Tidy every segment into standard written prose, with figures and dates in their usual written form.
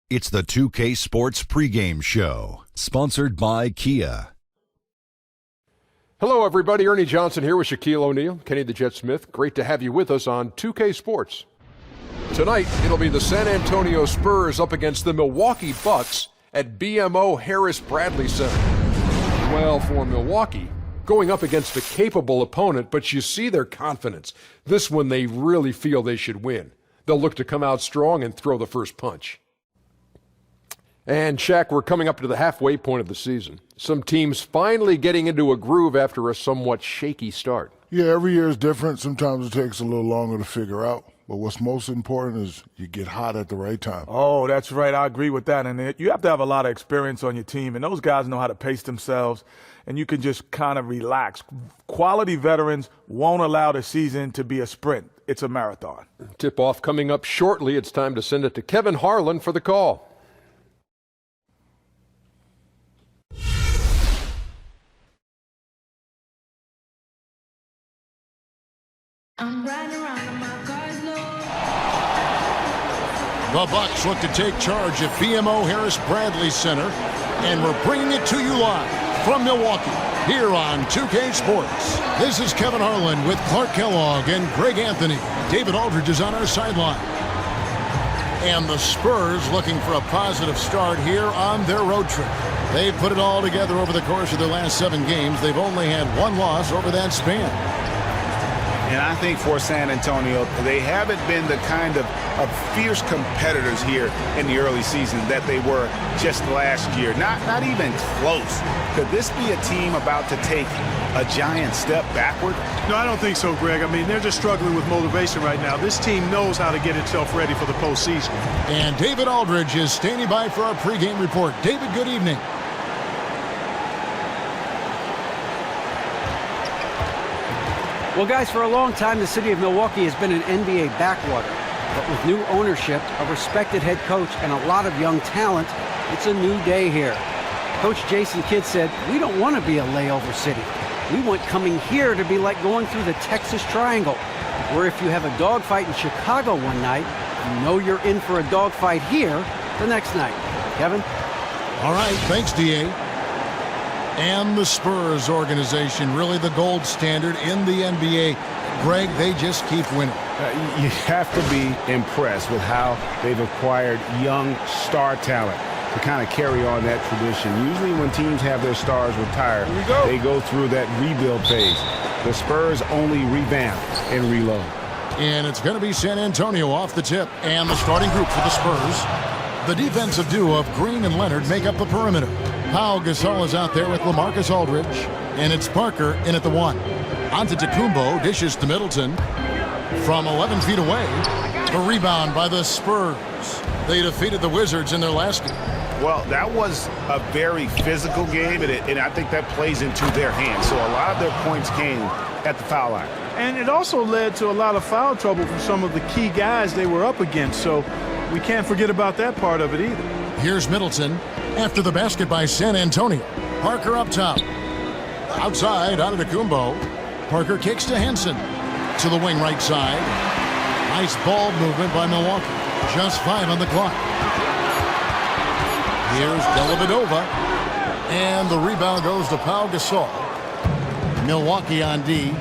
It's the 2K Sports pregame show, sponsored by Kia. Hello, everybody. Ernie Johnson here with Shaquille O'Neal, Kenny the Jet Smith. Great to have you with us on 2K Sports. Tonight, it'll be the San Antonio Spurs up against the Milwaukee Bucks at BMO Harris Bradley Center. Well, for Milwaukee, going up against a capable opponent, but you see their confidence. This one they really feel they should win. They'll look to come out strong and throw the first punch. And, Shaq, we're coming up to the halfway point of the season. Some teams finally getting into a groove after a somewhat shaky start. Yeah, every year is different. Sometimes it takes a little longer to figure out. But what's most important is you get hot at the right time. Oh, that's right. I agree with that. And you have to have a lot of experience on your team. And those guys know how to pace themselves. And you can just kind of relax. Quality veterans won't allow the season to be a sprint. It's a marathon. Tip-off coming up shortly. It's time to send it to Kevin Harlan for the call. I'm riding around on my car's low. The Bucks look to take charge at BMO Harris Bradley Center, and we're bringing it to you live from Milwaukee here on 2K Sports. This is Kevin Harlan with Clark Kellogg and Greg Anthony. David Aldridge is on our sideline. And the Spurs looking for a positive start here on their road trip. They've put it all together over the course of their last 7 games. They've only had 1 loss over that span. And I think for San Antonio, they haven't been the kind of fierce competitors here in the early season that they were just last year. Not even close. Could this be a team about to take a giant step backward? No, I don't think so, Greg. I mean, they're just struggling with motivation right now. This team knows how to get itself ready for the postseason. And David Aldridge is standing by for our pregame report. David, good evening. Well, guys, for a long time, the city of Milwaukee has been an NBA backwater. But with new ownership, a respected head coach, and a lot of young talent, it's a new day here. Coach Jason Kidd said, "We don't want to be a layover city. We want coming here to be like going through the Texas Triangle, where if you have a dogfight in Chicago one night, you know you're in for a dogfight here the next night." Kevin? All right, thanks, D.A. And the Spurs organization, really the gold standard in the NBA. Greg, they just keep winning. You have to be impressed with how they've acquired young star talent to kind of carry on that tradition. Usually when teams have their stars retire, they go through that rebuild phase. The Spurs only revamp and reload. And it's going to be San Antonio off the tip. And the starting group for the Spurs. The defensive duo of Green and Leonard make up the perimeter. Pau Gasol is out there with LaMarcus Aldridge, and it's Parker in at the 1. Antetokounmpo dishes to Middleton from 11 feet away. The rebound by the Spurs. They defeated the Wizards in their last game. Well, that was a very physical game, and I think that plays into their hands. So a lot of their points came at the foul line. And it also led to a lot of foul trouble for some of the key guys they were up against. So we can't forget about that part of it either. Here's Middleton after the basket by San Antonio. Parker up top. Outside, Antetokounmpo. Parker kicks to Henson. To the wing right side. Nice ball movement by Milwaukee. Just 5 on the clock. Here's Dellavedova. And the rebound goes to Pau Gasol. Milwaukee on D.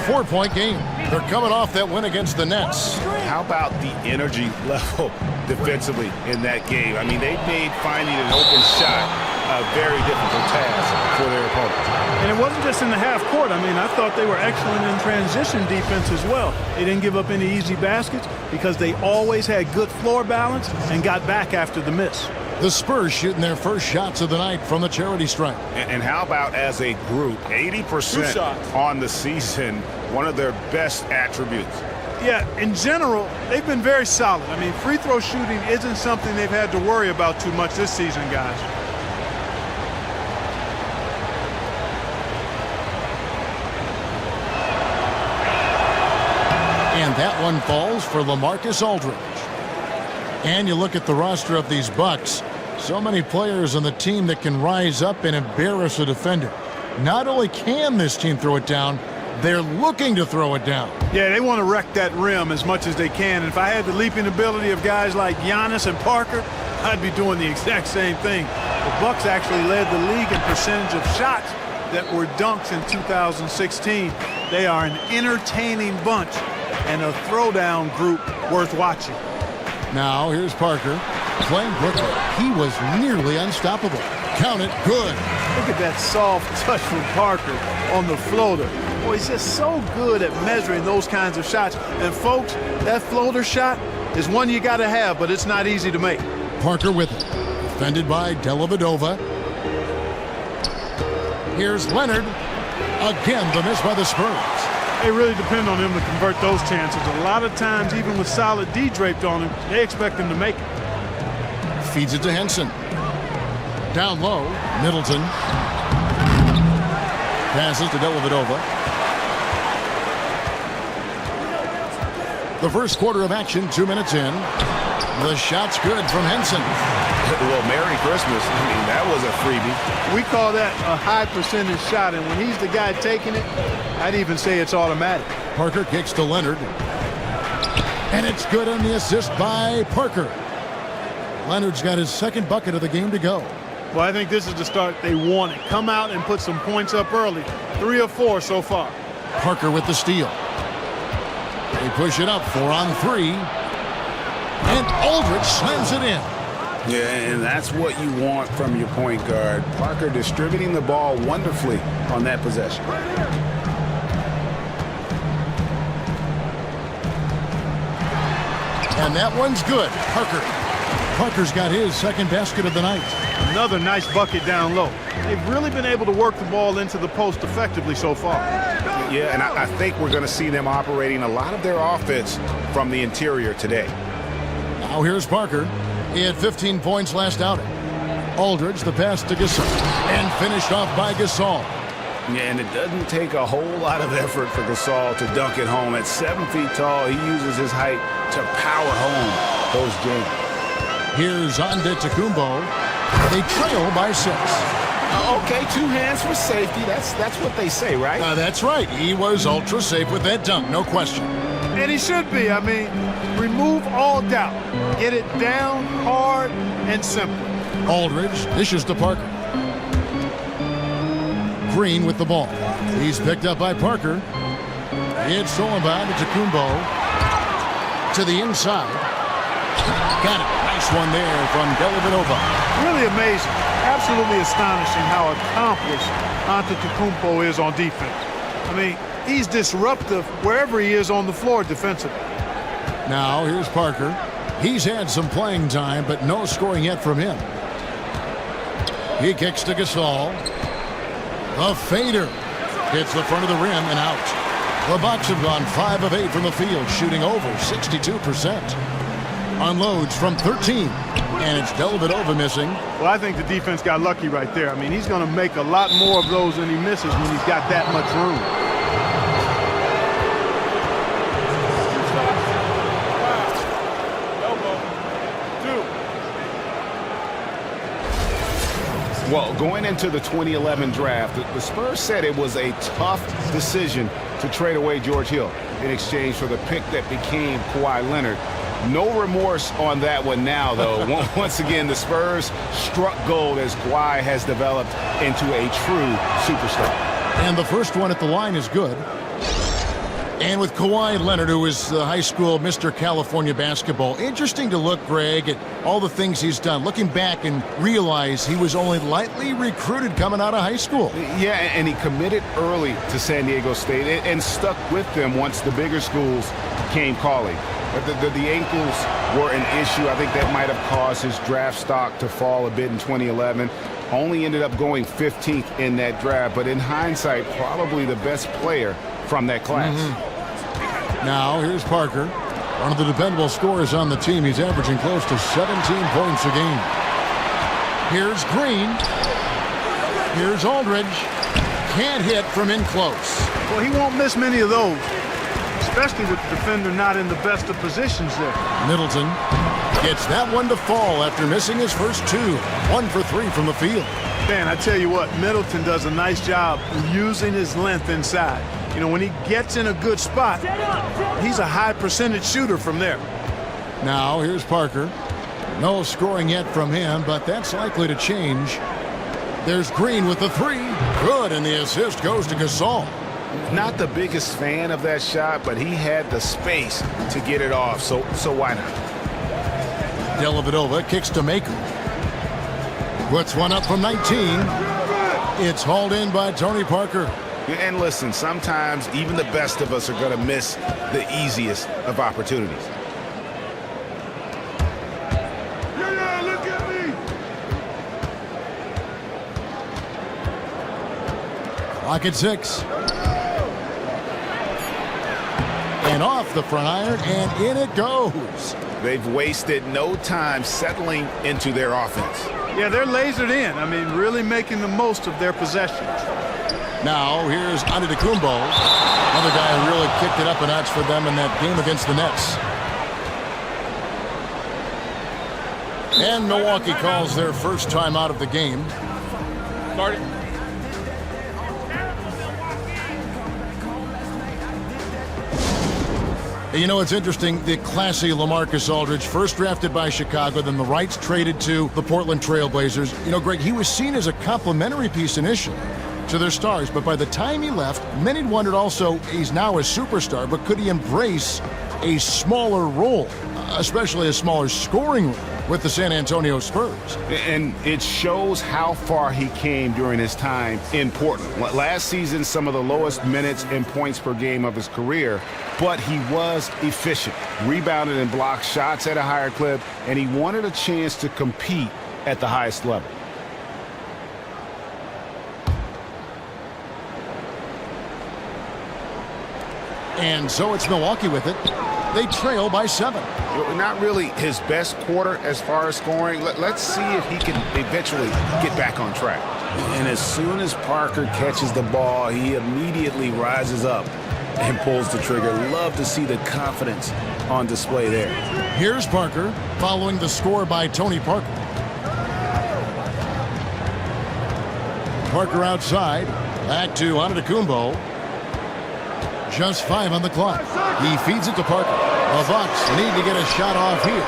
4-point game. They're coming off that win against the Nets. How about the energy level defensively in that game? I mean, they made finding an open shot a very difficult task for their opponents. And it wasn't just in the half court. I mean, I thought they were excellent in transition defense as well. They didn't give up any easy baskets because they always had good floor balance and got back after the miss. The Spurs shooting their first shots of the night from the charity stripe. And how about as a group, 80% on the season, one of their best attributes. Yeah, in general, they've been very solid. I mean, free throw shooting isn't something they've had to worry about too much this season, guys. And that one falls for LaMarcus Aldridge. And you look at the roster of these Bucks. So many players on the team that can rise up and embarrass a defender. Not only can this team throw it down, they're looking to throw it down. Yeah, they want to wreck that rim as much as they can. And if I had the leaping ability of guys like Giannis and Parker, I'd be doing the exact same thing. The Bucks actually led the league in percentage of shots that were dunks in 2016. They are an entertaining bunch and a throwdown group worth watching. Now here's Parker playing Brooklyn. He was nearly unstoppable. Count it, good. Look at that soft touch from Parker on the floater. Boy, he's just so good at measuring those kinds of shots. And folks, that floater shot is one you got to have, but it's not easy to make. Parker with it. Defended by Dellavedova. Here's Leonard. Again, the miss by the Spurs. They really depend on him to convert those chances. A lot of times, even with solid D draped on him, they expect him to make it. Feeds it to Henson. Down low, Middleton. Passes to Dellavedova. The first quarter of action, 2 minutes in. The shot's good from Henson. Well, Merry Christmas. I mean, that was a freebie. We call that a high percentage shot, and when he's the guy taking it, I'd even say it's automatic. Parker kicks to Leonard. And it's good on the assist by Parker. Leonard's got his second bucket of the game to go. Well, I think this is the start they wanted. Come out and put some points up early. 3 of 4 so far. Parker with the steal. They push it up, 4 on 3. And Aldridge slams it in. Yeah, and that's what you want from your point guard. Parker distributing the ball wonderfully on that possession. And that one's good. Parker's got his second basket of the night. Another nice bucket down low. They've really been able to work the ball into the post effectively so far. Yeah, and I think we're going to see them operating a lot of their offense from the interior today. Now here's Parker. He had 15 points last outing. Aldridge, the pass to Gasol. And finished off by Gasol. Yeah, and it doesn't take a whole lot of effort for Gasol to dunk it home. At 7 feet tall, he uses his height to power home those games. Here's Antetokounmpo. They trail by 6. Okay, 2 hands for safety. That's what they say, right? That's right. He was ultra safe with that dunk, no question. And he should be. I mean, remove all doubt. Get it down, hard, and simple. Aldridge dishes to Parker. Green with the ball. He's picked up by Parker. It's stolen by Antetokounmpo. To the inside. Got it. Nice one there from Dellavedova. Really amazing. Absolutely astonishing how accomplished Antetokounmpo is on defense. I mean, he's disruptive wherever he is on the floor defensively. Now here's Parker. He's had some playing time, but no scoring yet from him. He kicks to Gasol. A fader hits the front of the rim and out. The Bucks have gone 5 of 8 from the field, shooting over 62%. Unloads from 13, and it's Dellavedova missing. Well, I think the defense got lucky right there. I mean, he's going to make a lot more of those than he misses when he's got that much room. Well, going into the 2011 draft, the Spurs said it was a tough decision to trade away George Hill in exchange for the pick that became Kawhi Leonard. No remorse on that one now, though. Once again, the Spurs struck gold as Kawhi has developed into a true superstar. And the first one at the line is good. And with Kawhi Leonard, who is the high school Mr. California basketball, interesting to look, Greg, at all the things he's done. Looking back and realize he was only lightly recruited coming out of high school. Yeah, and he committed early to San Diego State and stuck with them once the bigger schools came calling. The ankles were an issue. I think that might have caused his draft stock to fall a bit in 2011. Only ended up going 15th in that draft, but in hindsight, probably the best player from that class. Now, here's Parker, one of the dependable scorers on the team. He's averaging close to 17 points a game. Here's Green. Here's Aldridge. Can't hit from in close. Well, he won't miss many of those, especially with the defender not in the best of positions there. Middleton gets that one to fall after missing his first 2. 1 for 3 from the field. Man, I tell you what, Middleton does a nice job using his length inside. You know, when he gets in a good spot, he's a high percentage shooter from there. Now, here's Parker. No scoring yet from him, but that's likely to change. There's Green with the three. Good, and the assist goes to Gasol. Not the biggest fan of that shot, but he had the space to get it off, so why not? Dellavedova kicks to Maker. Puts one up from 19. It's hauled in by Tony Parker. And listen, sometimes even the best of us are going to miss the easiest of opportunities. Look at me. Clock at 6. And off the front iron, and in it goes. They've wasted no time settling into their offense. Yeah, they're lasered in. I mean, really making the most of their possessions. Now, here's Antetokounmpo. Another guy who really kicked it up a notch for them in that game against the Nets. And Milwaukee calls their first time out of the game. Starting. You know, it's interesting, the classy LaMarcus Aldridge, first drafted by Chicago, then the rights traded to the Portland Trail Blazers. You know, Greg, he was seen as a complimentary piece initially to their stars, but by the time he left, many wondered also, he's now a superstar, but could he embrace a smaller role, especially a smaller scoring role with the San Antonio Spurs? And it shows how far he came during his time in Portland. Last season, some of the lowest minutes and points per game of his career, but he was efficient, rebounded and blocked shots at a higher clip, and he wanted a chance to compete at the highest level. And so it's Milwaukee with it. They trail by 7. Not really his best quarter as far as scoring. Let's see if he can eventually get back on track. And as soon as Parker catches the ball, he immediately rises up and pulls the trigger. Love to see the confidence on display there. Here's Parker following the score by Tony Parker. Parker outside. Back to Antetokounmpo. Just 5 on the clock. He feeds it to Parker. The Bucks need to get a shot off here.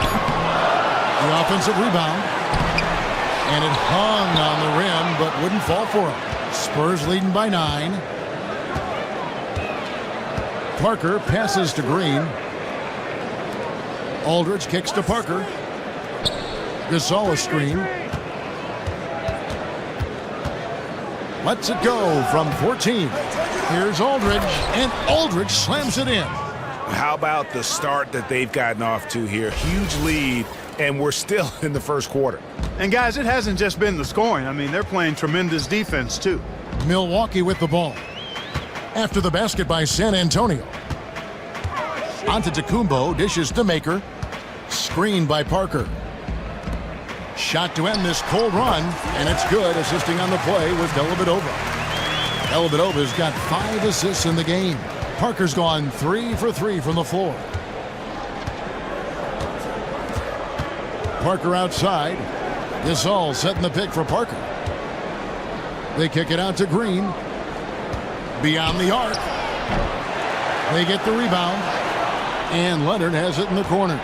The offensive rebound. And it hung on the rim, but wouldn't fall for him. Spurs leading by 9. Parker passes to Green. Aldridge kicks to Parker. Gasol a screen. Lets it go from 14. Here's Aldridge, and Aldridge slams it in. How about the start that they've gotten off to here? Huge lead, and we're still in the first quarter. And guys, it hasn't just been the scoring. I mean, they're playing tremendous defense too. Milwaukee with the ball. After the basket by San Antonio. Antetokounmpo dishes to Maker. Screened by Parker. Shot to end this cold run, and it's good. Assisting on the play was Dellavedova. Dellavedova's got 5 assists in the game. Parker's gone 3 for 3 from the floor. Parker outside. Gasol setting the pick for Parker. They kick it out to Green. Beyond the arc. They get the rebound. And Leonard has it in the corner.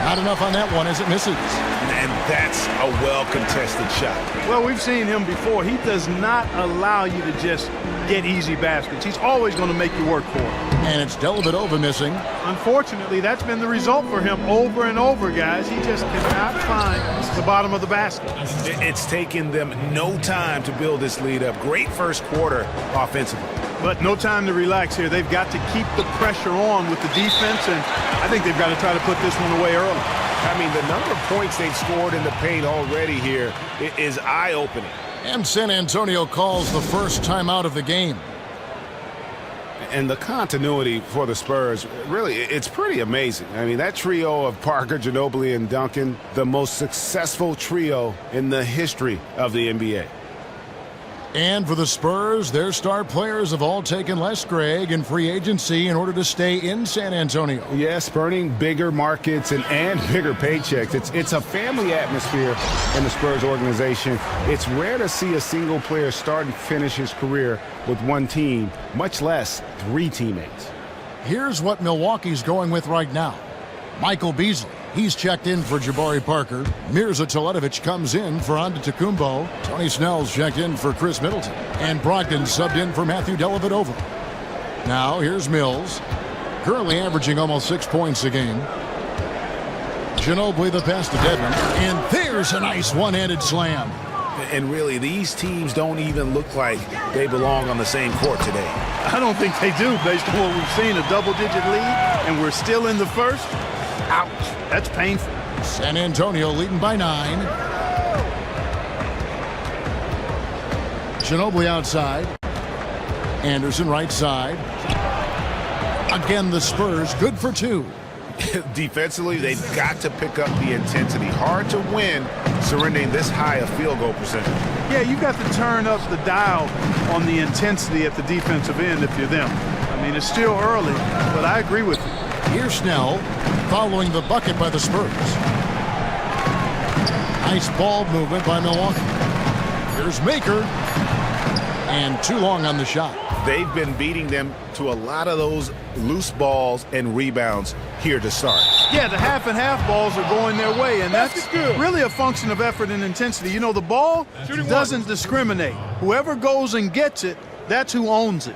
Not enough on that one as it misses. And that's a well-contested shot. Well, we've seen him before. He does not allow you to just get easy baskets. He's always going to make you work for it. And it's Dellavedova missing. Unfortunately, that's been the result for him over and over, guys. He just cannot find the bottom of the basket. It's taken them no time to build this lead up. Great first quarter offensively. But no time to relax here. They've got to keep the pressure on with the defense, and I think they've got to try to put this one away early. I mean, the number of points they've scored in the paint already here is eye-opening. And San Antonio calls the first time out of the game. And the continuity for the Spurs, really, it's pretty amazing. I mean, that trio of Parker, Ginobili, and Duncan, the most successful trio in the history of the NBA. And for the Spurs, their star players have all taken less, Greg, in free agency in order to stay in San Antonio. Yes, burning bigger markets and bigger paychecks. It's a family atmosphere in the Spurs organization. It's rare to see a single player start and finish his career with one team, much less 3 teammates. Here's what Milwaukee's going with right now. Michael Beasley. He's checked in for Jabari Parker. Mirza Teletovic comes in for Antetokounmpo. Tony Snell's checked in for Chris Middleton. And Brogdon subbed in for Matthew Dellavedova. Now here's Mills. Currently averaging almost 6 points a game. Ginobili the pass to Dedmon. And there's a nice one-handed slam. And really, these teams don't even look like they belong on the same court today. I don't think they do, based on what we've seen. A double-digit lead, and we're still in the first. Ouch. That's painful. San Antonio leading by 9. Ginobili outside. Anderson right side. Again, the Spurs good for 2. Defensively, they've got to pick up the intensity. Hard to win surrendering this high a field goal percentage. Yeah, you've got to turn up the dial on the intensity at the defensive end if you're them. I mean, it's still early, but I agree with you. Here's Snell following the bucket by the Spurs. Nice ball movement by Milwaukee. Here's Maker. And too long on the shot. They've been beating them to a lot of those loose balls and rebounds here to start. Yeah, the half and half balls are going their way, and that's really a function of effort and intensity. You know, the ball doesn't discriminate. Whoever goes and gets it, that's who owns it.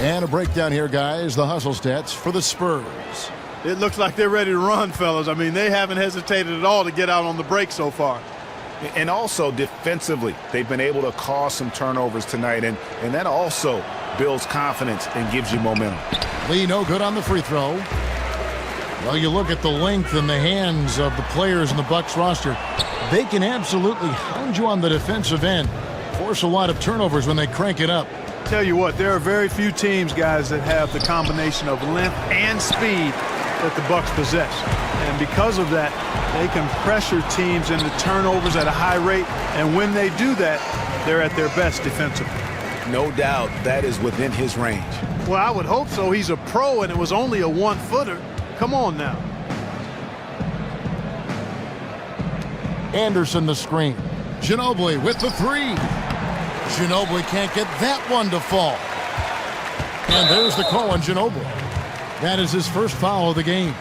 And a breakdown here, guys. The hustle stats for the Spurs. It looks like they're ready to run, fellas. I mean, they haven't hesitated at all to get out on the break so far. And also defensively, they've been able to cause some turnovers tonight, and that also builds confidence and gives you momentum. Lee no good on the free throw. Well, you look at the length and the hands of the players in the Bucks roster. They can absolutely hound you on the defensive end, force a lot of turnovers when they crank it up. Tell you what, there are very few teams, guys, that have the combination of length and speed that the Bucks possess. And because of that, they can pressure teams into turnovers at a high rate. And when they do that, they're at their best defensively. No doubt that is within his range. Well, I would hope so. He's a pro, and it was only a 1-footer. Come on now. Anderson the screen. Ginobili with the 3. Ginobili can't get that one to fall. And there's the call on Ginobili. That is his first foul of the game.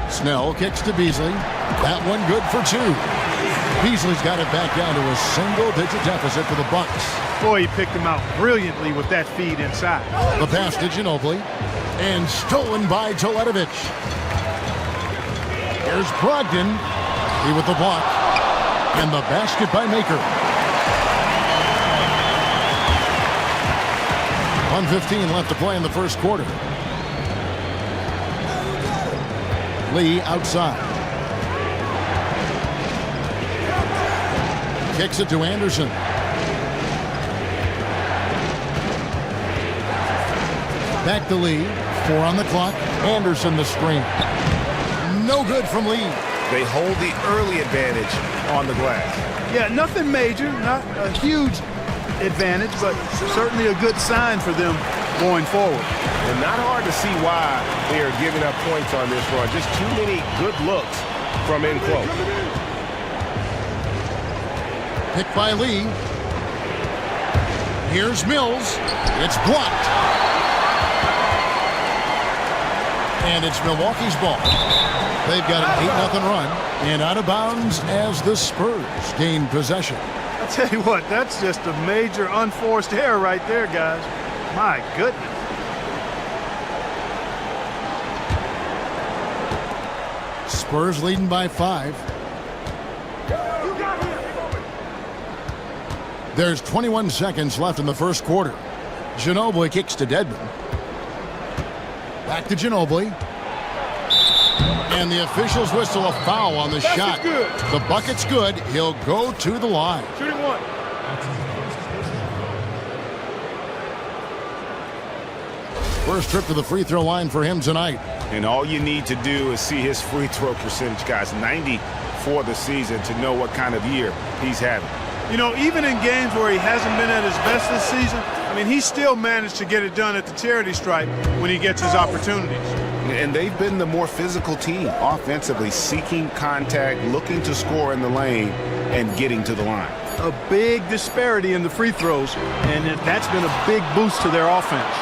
Snell kicks to Beasley. That one good for 2. Beasley's got it back down to a single-digit deficit for the Bucks. Boy, he picked him out brilliantly with that feed inside. The pass to Ginobili. And stolen by Teletovic. Here's Brogdon. He with the block. And the basket by Maker. 1:15 left to play in the first quarter. Lee outside. Kicks it to Anderson. Back to Lee. 4 on the clock. Anderson the screen. No good from Lee. They hold the early advantage on the glass. Yeah, nothing major, not a huge advantage, but certainly a good sign for them going forward. And not hard to see why they are giving up points on this run. Just too many good looks from in close. Picked by Lee. Here's Mills. It's blocked. And it's Milwaukee's ball. They've got an 8-0 run. And out of bounds as the Spurs gain possession. I'll tell you what, that's just a major unforced error right there, guys. My goodness. Spurs leading by 5. There's 21 seconds left in the first quarter. Ginobili kicks to Dedmon. Back to Ginobili. And the officials whistle a foul on the shot. Good. The bucket's good. He'll go to the line. Shooting 1. First trip to the free throw line for him tonight. And all you need to do is see his free throw percentage, guys. 90 for the season to know what kind of year he's having. You know, even in games where he hasn't been at his best this season, I mean, he still managed to get it done at the charity stripe when he gets his opportunities. And they've been the more physical team offensively, seeking contact, looking to score in the lane, and getting to the line. A big disparity in the free throws, and that's been a big boost to their offense.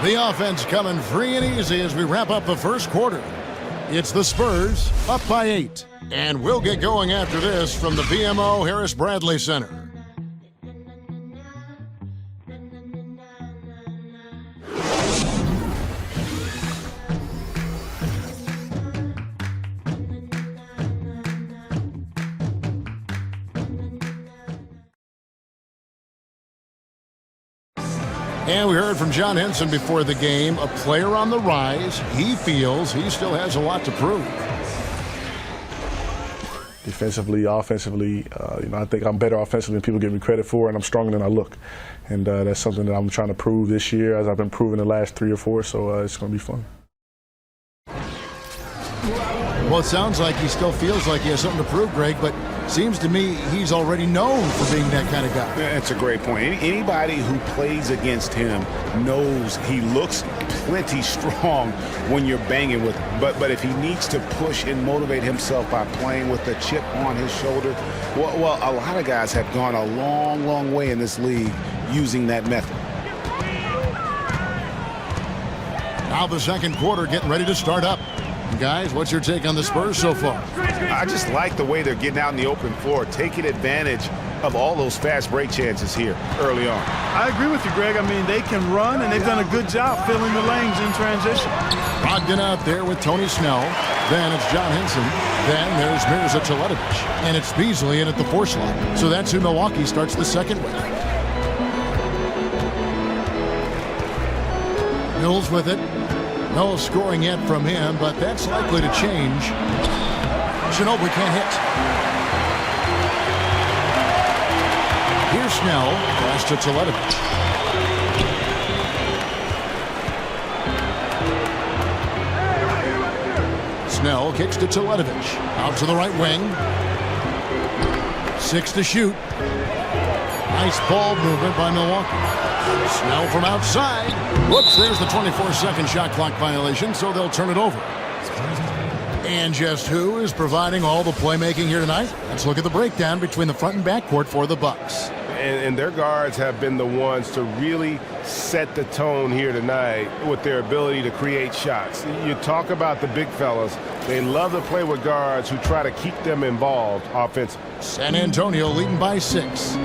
The offense coming free and easy as we wrap up the first quarter. It's the Spurs up by 8. And we'll get going after this from the BMO Harris Bradley Center. And we heard from John Henson before the game, a player on the rise. He feels he still has a lot to prove. Defensively, offensively, I think I'm better offensively than people give me credit for, and I'm stronger than I look. And that's something that I'm trying to prove this year, as I've been proving the last 3 or 4, so it's going to be fun. Well, it sounds like he still feels like he has something to prove, Greg, but seems to me he's already known for being that kind of guy. That's a great point. Anybody who plays against him knows he looks plenty strong when you're banging with him. But if he needs to push and motivate himself by playing with a chip on his shoulder, well, a lot of guys have gone a long, long way in this league using that method. Now the second quarter getting ready to start up. Guys, what's your take on the Spurs so far? I just like the way they're getting out in the open floor, taking advantage of all those fast break chances here early on. I agree with you, Greg. I mean, they can run, and they've done a good job filling the lanes in transition. Brogdon out there with Tony Snell. Then it's John Henson. Then there's Mirza Teletovic. And it's Beasley in at the 4 slot. So that's who Milwaukee starts the second with. Mills with it. No scoring yet from him, but that's likely to change. Ginobili can't hit. Here's Snell, pass to Teletovic. Snell kicks to Teletovic. Out to the right wing. 6 to shoot. Nice ball movement by Milwaukee. Snell from outside. Whoops, there's the 24-second shot clock violation, so they'll turn it over. And just who is providing all the playmaking here tonight? Let's look at the breakdown between the front and back court for the Bucks. And their guards have been the ones to really set the tone here tonight with their ability to create shots. You talk about the big fellas. They love to play with guards who try to keep them involved offensively. San Antonio leading by 6.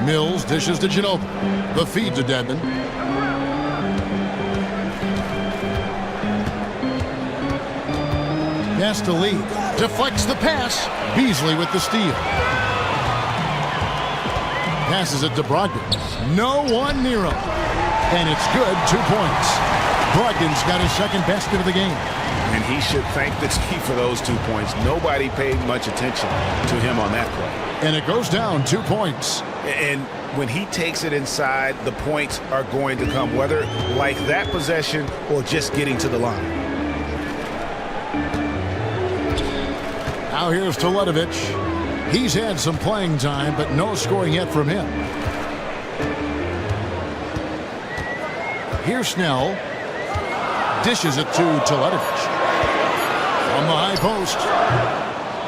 Mills dishes to Ginobili. The feed to Dedmon. Pass to Lee. Deflects the pass. Beasley with the steal. Passes it to Brogdon. No one near him. And it's good. 2 points. Brogdon's got his second basket of the game. And he should thank the team for those 2 points. Nobody paid much attention to him on that play. And it goes down 2 points. And when he takes it inside, the points are going to come, whether like that possession or just getting to the line. Now here's Teletovic. He's had some playing time, but no scoring yet from him. Here's Snell. Dishes it to Teletovic. From the high post.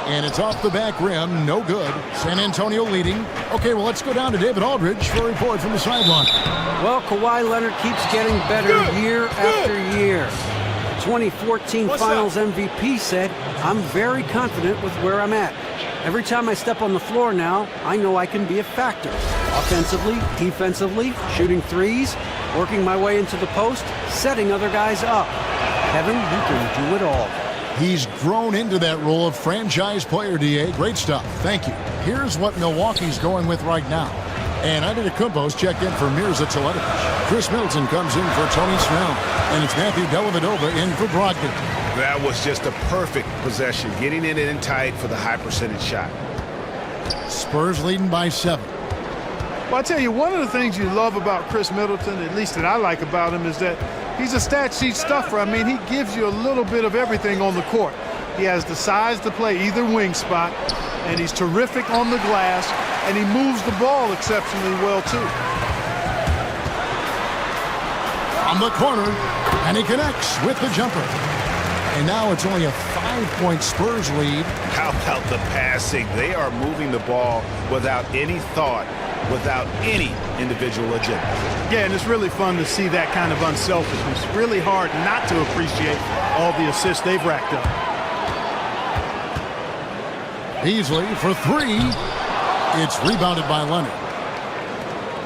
And it's off the back rim. No good. San Antonio leading. Okay, well, let's go down to David Aldridge for a report from the sideline. Well, Kawhi Leonard keeps getting better year after year. 2014 Finals MVP said, "I'm very confident with where I'm at. Every time I step on the floor now, I know I can be a factor. Offensively, defensively, shooting threes, working my way into the post, setting other guys up. Kevin, you can do it all." He's grown into that role of franchise player, DA. Great stuff. Thank you. Here's what Milwaukee's going with right now. And Antetokounmpo's checked in for Mirza Teletovic. Chris Middleton comes in for Tony Snell. And it's Matthew Dellavedova in for Brogdon. That was just a perfect possession, getting it in tight for the high percentage shot. Spurs leading by 7. Well, I tell you, one of the things you love about Chris Middleton, at least that I like about him, is that he's a stat sheet stuffer. I mean, he gives you a little bit of everything on the court. He has the size to play either wing spot, and he's terrific on the glass, and he moves the ball exceptionally well, too. On the corner, And he connects with the jumper. And now it's only a 5-point Spurs lead. How about the passing? They are moving the ball without any thought, without any individual agenda. Yeah, and it's really fun to see that kind of unselfishness. Really hard not to appreciate all the assists they've racked up. Beasley for three. It's rebounded by Leonard.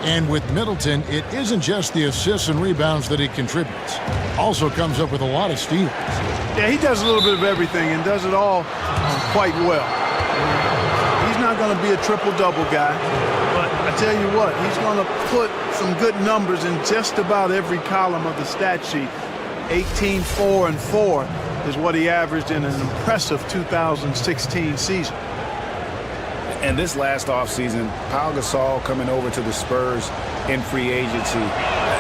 And with Middleton, it isn't just the assists and rebounds that he contributes. Also comes up with a lot of steals. Yeah, he does a little bit of everything and does it all quite well. He's not going to be a triple-double guy, but I tell you what, he's going to put some good numbers in just about every column of the stat sheet. 18, 4, and 4 is what he averaged in an impressive 2016 season. And this last offseason, Pau Gasol coming over to the Spurs in free agency.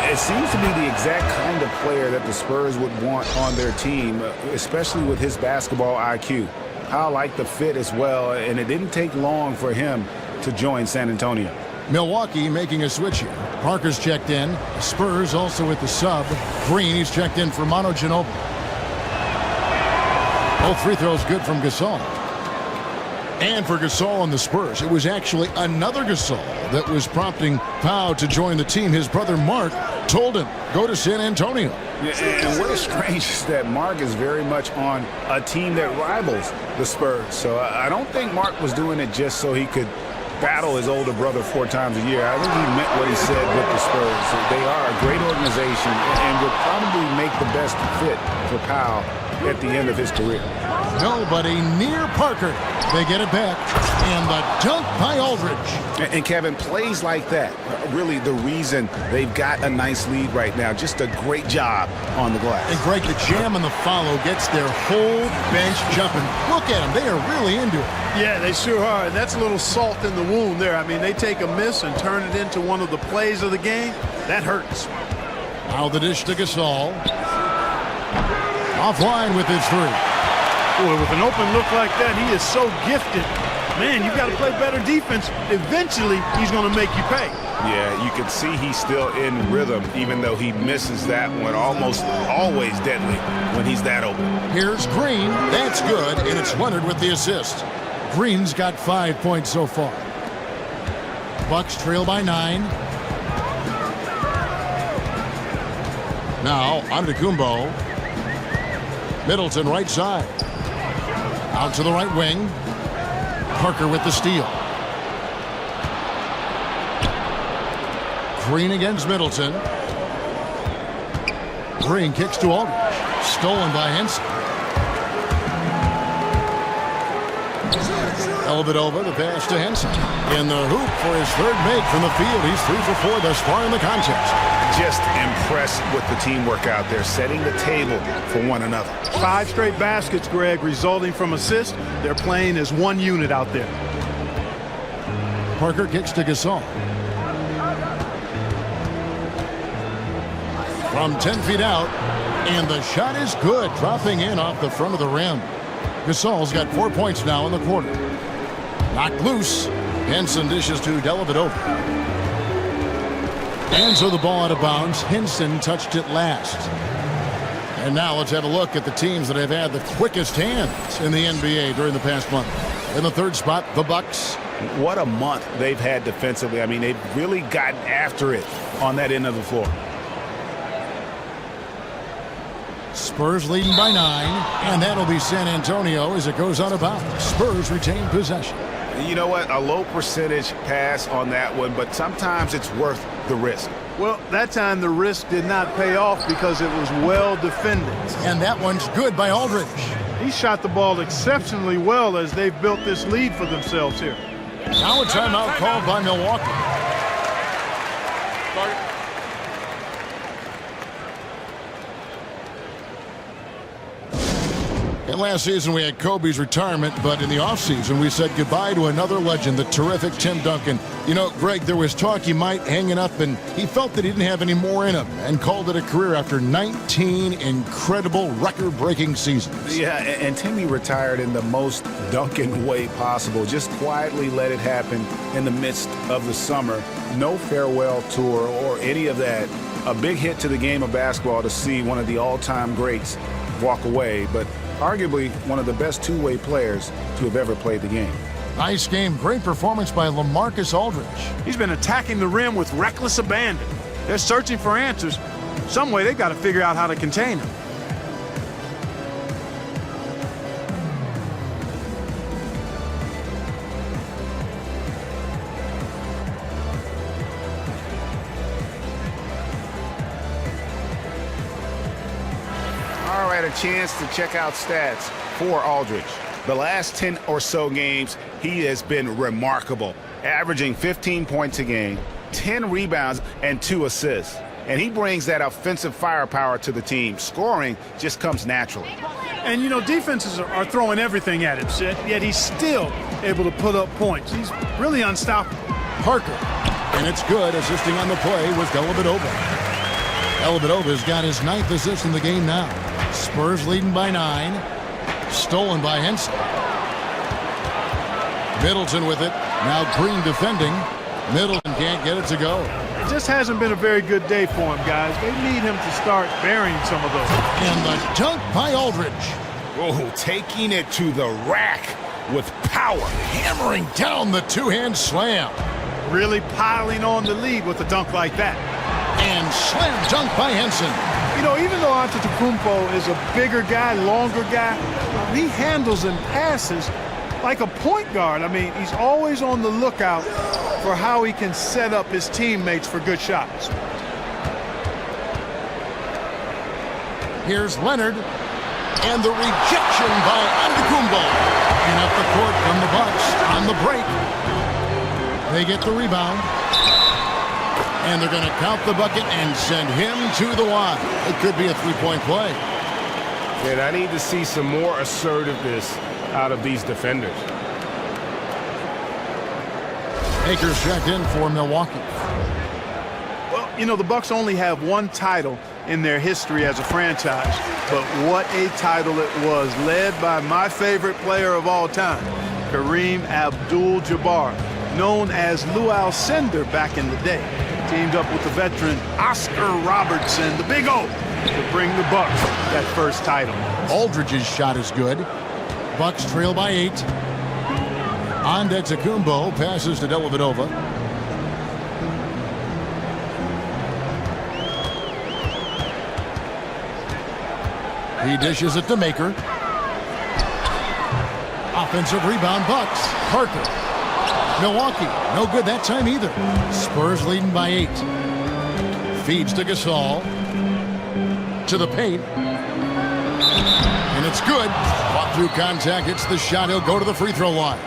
It seems to be the exact kind of player that the Spurs would want on their team, especially with his basketball IQ. Pau liked the fit as well, and it didn't take long for him to join San Antonio. Milwaukee making a switch here. Parker's checked in. Spurs also with the sub. Green, he's checked in for Manu Ginobili. Both free throws good from Gasol. And for Gasol and the Spurs, it was actually another Gasol that was prompting Pau to join the team. His brother Mark told him, go to San Antonio. And what is strange is that Mark is very much on a team that rivals the Spurs. So I don't think Mark was doing it just so he could battle his older brother 4 times a year. I think he meant what he said with the Spurs. They are a great organization and would probably make the best fit for Pau at the end of his career. Nobody near Parker. They get it back. And the dunk by Aldridge. And Kevin, plays like that are really the reason they've got a nice lead right now. Just a great job on the glass. And Greg, the jam and the follow gets their whole bench jumping. Look at them. They are really into it. Yeah, they sure are. And that's a little salt in the wound there. I mean, they take a miss and turn it into one of the plays of the game. That hurts. Now the dish to Gasol. Offline with his three. Boy, with an open look like that, he is so gifted. Man, you've got to play better defense. Eventually, he's going to make you pay. Yeah, you can see he's still in rhythm, even though he misses that one. Almost always deadly when he's that open. Here's Green. That's good, and it's Leonard with the assist. Green's got 5 points so far. Bucks trail by 9. Now, Antetokounmpo. Middleton right side. Out to the right wing. Parker with the steal. Green against Middleton. Green kicks to Aldridge. Stolen by Henson. Dellavedova, the pass to Henson. In the hoop for his third make from the field. He's 3 for 4 thus far in the contest. Just impressed with the teamwork out there, setting the table for one another. 5 straight baskets, Greg, resulting from assists. They're playing as one unit out there. Parker kicks to Gasol. From 10 feet out, and the shot is good, dropping in off the front of the rim. Gasol's got 4 points now in the quarter. Knocked loose. Henson dishes to Dellavedova. And so the ball out of bounds. Henson touched it last. And now let's have a look at the teams that have had the quickest hands in the NBA during the past month. In the third spot, the Bucks. What a month they've had defensively. I mean, they've really gotten after it on that end of the floor. Spurs leading by 9, and that'll be San Antonio as it goes out of bounds. Spurs retain possession. You know what? A low percentage pass on that one, but sometimes it's worth the risk. Well, that time the risk did not pay off because it was well defended. And that one's good by Aldridge. He shot the ball exceptionally well as they've built this lead for themselves here. Now a timeout called by Milwaukee. And last season we had Kobe's retirement, but in the offseason we said goodbye to another legend, the terrific Tim Duncan. You know, Greg, there was talk he might hang it up, and he felt that he didn't have any more in him and called it a career after 19 incredible record-breaking seasons. Yeah, and Timmy retired in the most Duncan way possible. Just quietly let it happen in the midst of the summer. No farewell tour or any of that. A big hit to the game of basketball to see one of the all-time greats walk away, but arguably one of the best two-way players to have ever played the game. Nice game. Great performance by LaMarcus Aldridge. He's been attacking the rim with reckless abandon. They're searching for answers. Some way they've got to figure out how to contain him. All right, a chance to check out stats for Aldridge. The last 10 or so games, he has been remarkable, averaging 15 points a game, 10 rebounds, and 2 assists. And he brings that offensive firepower to the team. Scoring just comes naturally. And, you know, defenses are throwing everything at him, Sid, yet he's still able to put up points. He's really unstoppable. Parker. And it's good. Assisting on the play was Dellavedova. Dellavedova's got his 9th assist in the game now. Spurs leading by 9. Stolen by Henson. Middleton with it. Now Green defending. Middleton can't get it to go. It just hasn't been a very good day for him, guys. They need him to start burying some of those. And the dunk by Aldridge. Oh, taking it to the rack with power. Hammering down the two-hand slam. Really piling on the lead with a dunk like that. And slam dunk by Henson. You know, even though Antetokounmpo is a bigger guy, longer guy, he handles and passes like a point guard. I mean, he's always on the lookout for how he can set up his teammates for good shots. Here's Leonard. And the rejection by Antetokounmpo. And up the court from the Bucks on the break. They get the rebound. And they're going to count the bucket and send him to the line. It could be a three-point play. And I need to see some more assertiveness out of these defenders. Akers checked in for Milwaukee. Well, you know, the Bucks only have one title in their history as a franchise, but what a title it was, led by my favorite player of all time, Kareem Abdul-Jabbar, known as Lou Alcindor back in the day. Teamed up with the veteran Oscar Robertson, the Big O, to bring the Bucks that first title. Aldridge's shot is good. Bucks trail by 8. Antetokounmpo passes to Dellavedova. He dishes it to Maker. Offensive rebound, Bucks. Parker. Milwaukee, no good that time either. Spurs leading by 8. Feeds to Gasol. To the paint. And it's good. Fought through contact, hits the shot. He'll go to the free throw line.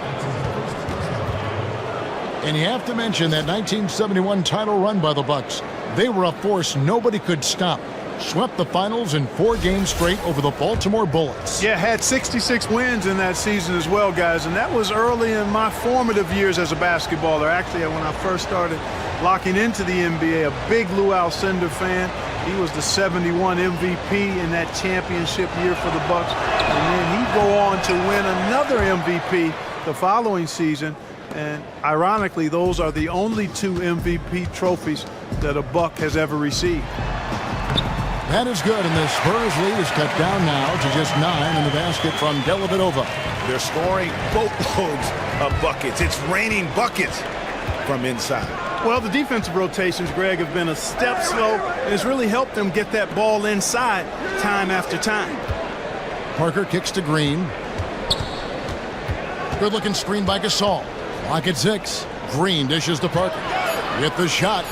And you have to mention that 1971 title run by the Bucks. They were a force nobody could stop. Swept the finals in 4 games straight over the Baltimore Bullets. Yeah, had 66 wins in that season as well, guys, and that was early in my formative years as a basketballer. Actually, when I first started locking into the NBA, a big Lou Alcindor fan. He was the 71 MVP in that championship year for the Bucks, and then he'd go on to win another MVP the following season. And ironically, those are the only 2 MVP trophies that a Buck has ever received. That is good, and the Spurs lead is cut down now to just 9 in the basket from Dellavedova. They're scoring boatloads of buckets. It's raining buckets from inside. Well, the defensive rotations, Greg, have been a step slow, and it's really helped them get that ball inside time after time. Parker kicks to Green. Good-looking screen by Gasol. Clock at 6. Green dishes to Parker. Get the shot.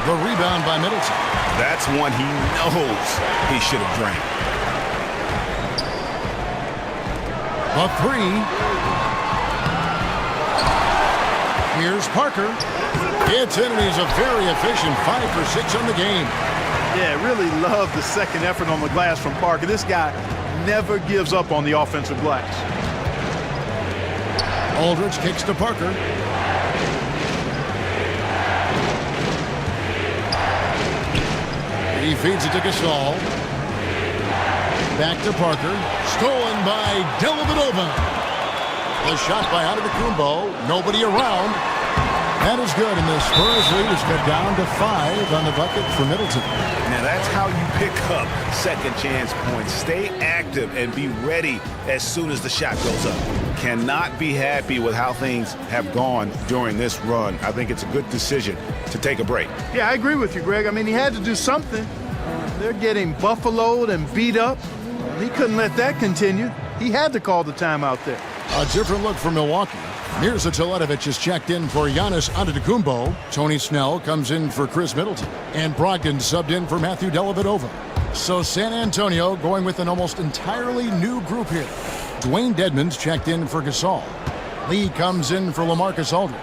The rebound by Middleton. That's one he knows he should have drank. A 3. Here's Parker. It's in, and he's a very efficient 5 for 6 on the game. Yeah, really love the second effort on the glass from Parker. This guy never gives up on the offensive glass. Aldridge kicks to Parker. He feeds it to Gasol. Back to Parker. Stolen by Dellavedova. The shot by Antetokounmpo. Nobody around. That is good, and the Spurs lead is cut down to 5 on the bucket for Middleton. Now that's how you pick up second chance points. Stay active and be ready as soon as the shot goes up. Cannot be happy with how things have gone during this run. I think it's a good decision to take a break. Yeah, I agree with you, Greg. I mean, he had to do something. They're getting buffaloed and beat up. He couldn't let that continue. He had to call the timeout there. A different look for Milwaukee. Mirza Teletovic is checked in for Giannis Antetokounmpo. Tony Snell comes in for Chris Middleton. And Brogdon subbed in for Matthew Dellavedova. So San Antonio going with an almost entirely new group here. Dwayne Dedmon's checked in for Gasol. Lee comes in for LaMarcus Aldridge.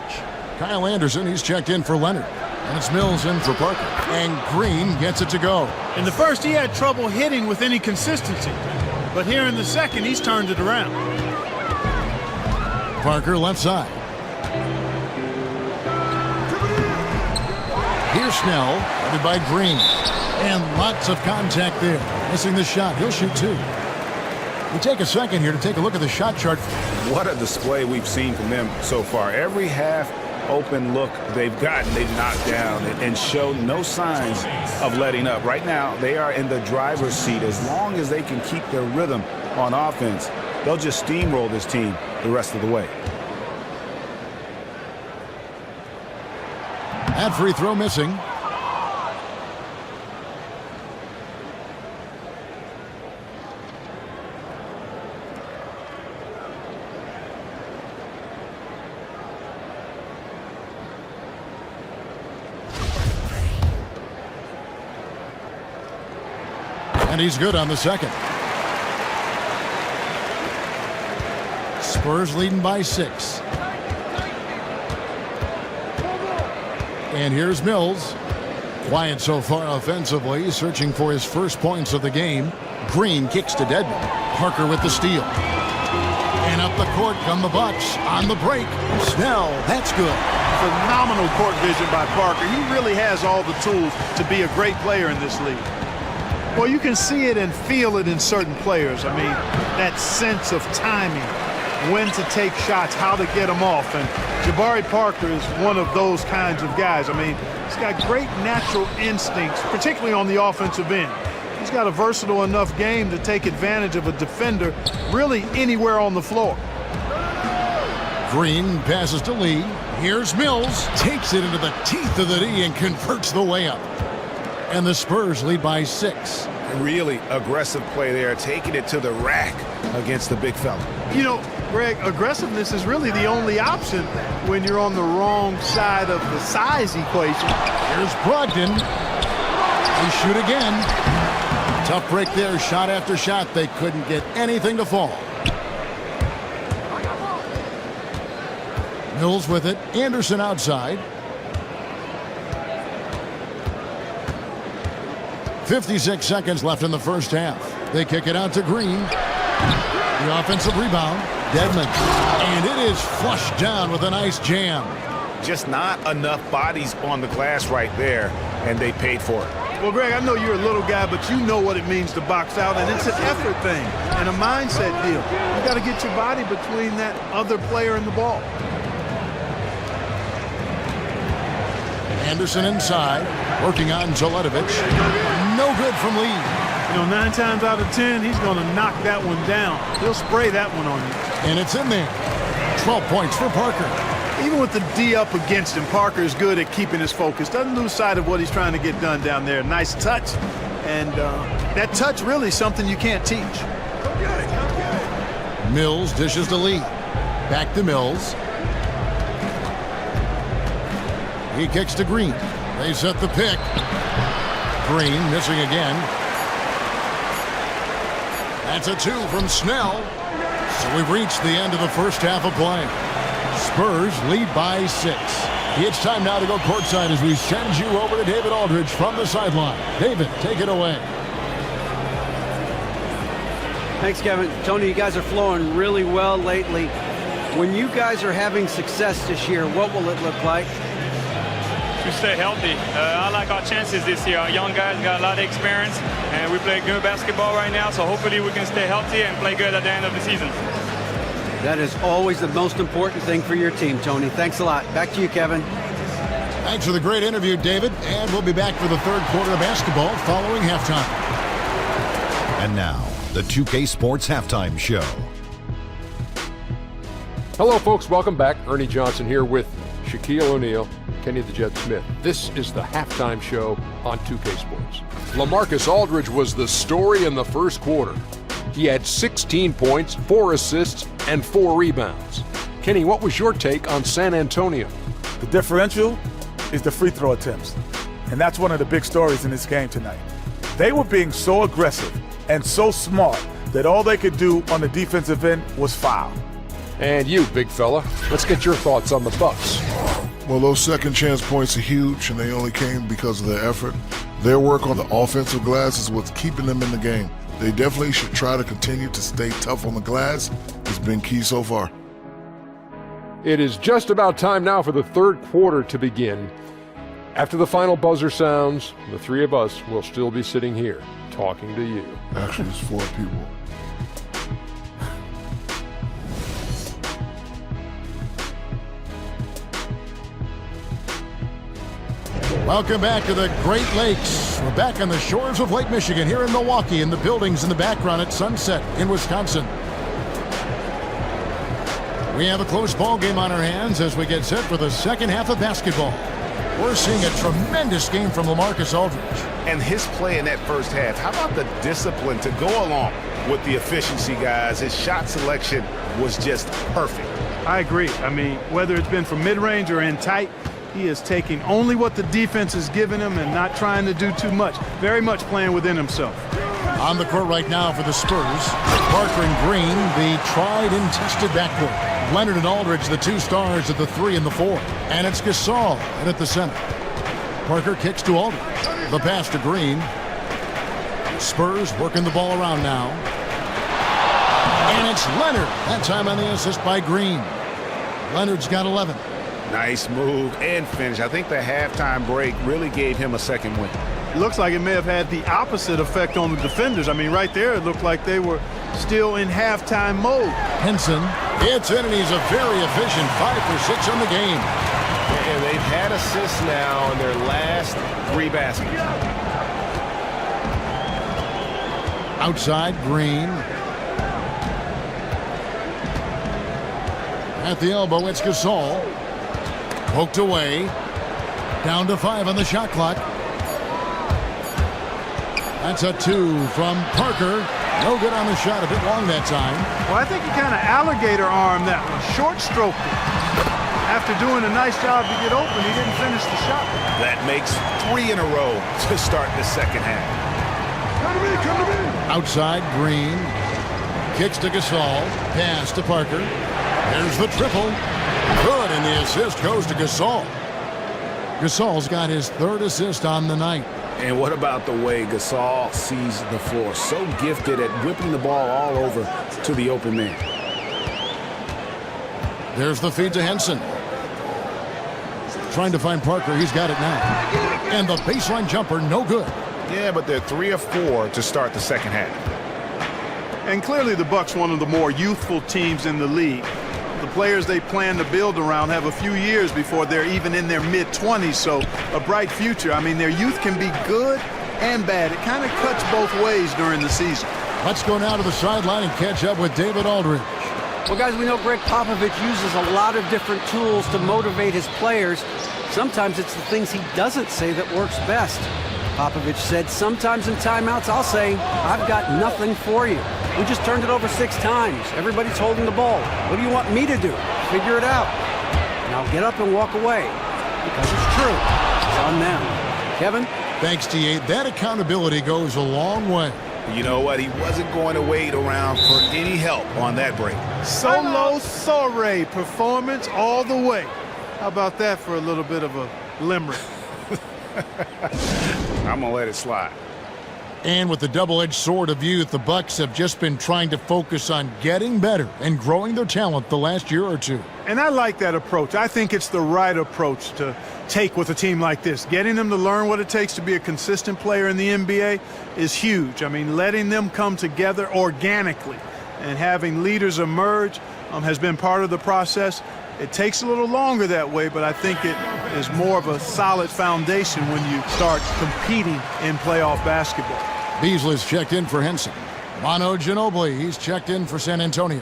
Kyle Anderson, he's checked in for Leonard. And it's Mills in for Parker. And Green gets it to go. In the first, he had trouble hitting with any consistency. But here in the second, he's turned it around. Parker left side. Here's Snell, guarded by Green. And lots of contact there. Missing the shot. He'll shoot 2. We take a second here to take a look at the shot chart. What a display we've seen from them so far. Every half open look they've gotten, they've knocked down and show no signs of letting up. Right now, they are in the driver's seat. As long as they can keep their rhythm on offense, they'll just steamroll this team the rest of the way. That free throw missing. And he's good on the second. Spurs leading by 6. And here's Mills. Quiet so far offensively, searching for his first points of the game. Green kicks to Dedmon. Parker with the steal. And up the court come the Bucks on the break. Snell, that's good. Phenomenal court vision by Parker. He really has all the tools to be a great player in this league. Well, you can see it and feel it in certain players. I mean, that sense of timing, when to take shots, how to get them off. And Jabari Parker is one of those kinds of guys. I mean, he's got great natural instincts, particularly on the offensive end. He's got a versatile enough game to take advantage of a defender really anywhere on the floor. Green passes to Lee. Here's Mills. Takes it into the teeth of the D and converts the layup. And the Spurs lead by 6. Really aggressive play there, taking it to the rack against the big fella. You know, Greg, aggressiveness is really the only option when you're on the wrong side of the size equation. Here's Brogdon. They shoot again. Tough break there, shot after shot. They couldn't get anything to fall. Mills with it. Anderson outside. 56 seconds left in the first half. They kick it out to Green. The offensive rebound. Dedmon. And it is flushed down with a nice jam. Just not enough bodies on the glass right there, and they paid for it. Well, Greg, I know you're a little guy, but you know what it means to box out, and it's an effort thing and a mindset deal. You got to get your body between that other player and the ball. Anderson inside, working on Teletovic. No good from Lee. You know, 9 times out of 10, he's going to knock that one down. He'll spray that one on you. And it's in there. 12 points for Parker. Even with the D up against him, Parker is good at keeping his focus. Doesn't lose sight of what he's trying to get done down there. Nice touch. And that touch really is something you can't teach. Mills dishes to Lee. Back to Mills. He kicks to Green. They set the pick. Green missing again. That's a 2 from Snell. So we've reached the end of the first half of play. Spurs lead by 6. It's time now to go courtside as we send you over to David Aldridge from the sideline. David, take it away. Thanks, Kevin. Tony, you guys are flowing really well lately. When you guys are having success this year, what will it look like? To stay healthy. I like our chances this year. Our young guys got a lot of experience, and we play good basketball right now, so hopefully we can stay healthy and play good at the end of the season. That is always the most important thing for your team, Tony. Thanks a lot. Back to you, Kevin. Thanks for the great interview, David. And we'll be back for the third quarter of basketball following halftime. And now, the 2K Sports Halftime Show. Hello, folks. Welcome back. Ernie Johnson here with Shaquille O'Neal, Kenny the Jet Smith. This is the halftime show on 2K Sports. LaMarcus Aldridge was the story in the first quarter. He had 16 points, 4 assists, and 4 rebounds. Kenny, what was your take on San Antonio? The differential is the free throw attempts. And that's one of the big stories in this game tonight. They were being so aggressive and so smart that all they could do on the defensive end was foul. And you, big fella, let's get your thoughts on the Bucks. Well, those second chance points are huge, and they only came because of their effort. Their work on the offensive glass is what's keeping them in the game. They definitely should try to continue to stay tough on the glass. It's been key so far. It is just about time now for the third quarter to begin. After the final buzzer sounds, the three of us will still be sitting here talking to you. Actually, it's 4 people. Welcome back to the Great Lakes. We're back on the shores of Lake Michigan here in Milwaukee, and the buildings in the background at Sunset in Wisconsin. We have a close ball game on our hands as we get set for the second half of basketball. We're seeing a tremendous game from LaMarcus Aldridge. And his play in that first half, how about the discipline to go along with the efficiency, guys? His shot selection was just perfect. I agree. I mean, whether it's been from mid-range or in tight, he is taking only what the defense is giving him and not trying to do too much. Very much playing within himself. On the court right now for the Spurs, Parker and Green, the tried and tested backcourt. Leonard and Aldridge, the 2 stars at the 3 and the 4. And it's Gasol at the center. Parker kicks to Aldridge. The pass to Green. Spurs working the ball around now. And it's Leonard. That time on the assist by Green. Leonard's got 11. Nice move and finish. I think the halftime break really gave him a second win. Looks like it may have had the opposite effect on the defenders. I mean, right there, it looked like they were still in halftime mode. Henson, it's in, and he's a very efficient 5 for 6 on the game. And they've had assists now in their last 3 baskets. Outside, Green. At the elbow, it's Gasol. Poked away. Down to 5 on the shot clock. That's a 2 from Parker. No good on the shot, a bit long that time. Well, I think he kind of alligator armed that one, short stroked it. After doing a nice job to get open, he didn't finish the shot. That makes 3 in a row to start the second half. Come to me, come to me. Outside, Green. Kicks to Gasol. Pass to Parker. There's the triple. Good, and the assist goes to Gasol. Gasol's got his 3rd assist on the night. And what about the way Gasol sees the floor? So gifted at whipping the ball all over to the open man. There's the feed to Henson. Trying to find Parker. He's got it now. And the baseline jumper, no good. Yeah, but they're 3 of 4 to start the second half. And clearly the Bucks, one of the more youthful teams in the league. The players they plan to build around have a few years before they're even in their mid-20s, so a bright future. I mean, their youth can be good and bad. It kind of cuts both ways during the season. Let's go now to the sideline and catch up with David Aldridge. Well, guys, we know Greg Popovich uses a lot of different tools to motivate his players. Sometimes it's the things he doesn't say that works best. Popovich said, sometimes in timeouts, I'll say, I've got nothing for you. We just turned it over 6 times. Everybody's holding the ball. What do you want me to do? Figure it out. Now get up and walk away. Because it's true. It's on them. Kevin? Thanks, T.A. That accountability goes a long way. You know what? He wasn't going to wait around for any help on that break. Solo soiree performance all the way. How about that for a little bit of a limerick? I'm going to let it slide. And with the double-edged sword of youth, the Bucks have just been trying to focus on getting better and growing their talent the last year or 2. And I like that approach. I think it's the right approach to take with a team like this. Getting them to learn what it takes to be a consistent player in the NBA is huge. I mean, letting them come together organically and having leaders emerge has been part of the process. It takes a little longer that way, but I think it is more of a solid foundation when you start competing in playoff basketball. Beasley's checked in for Henson. Manu Ginobili, he's checked in for San Antonio.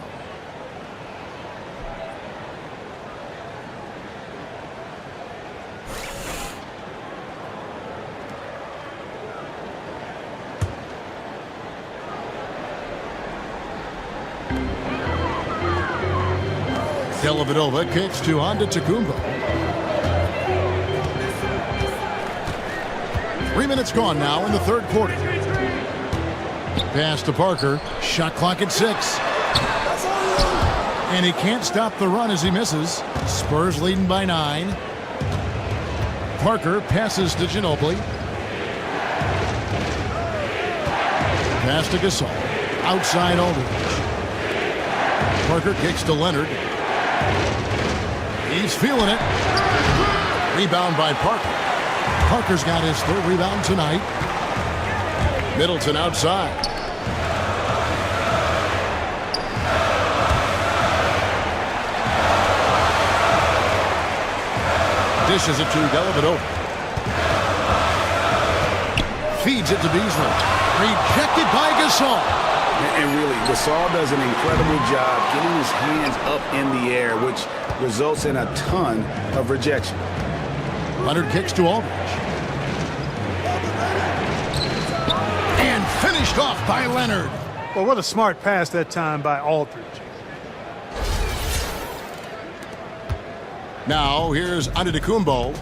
Dellavedova kicks to Antetokounmpo. 3 minutes gone now in the third quarter. Pass to Parker. Shot clock at 6. And he can't stop the run as he misses. Spurs leading by 9. Parker passes to Ginobili. Pass to Gasol. Outside Aldridge. Parker kicks to Leonard. He's feeling it. Rebound by Parker. Parker's got his third rebound tonight. Middleton outside. Dishes it to Dellavedova. Feeds it to Beasley. Rejected by Gasol. And really, Gasol does an incredible job getting his hands up in the air, which results in a ton of rejection. Leonard kicks to Aldridge. And finished off by Leonard. Well, what a smart pass that time by Aldridge. Now, here's Antetokounmpo.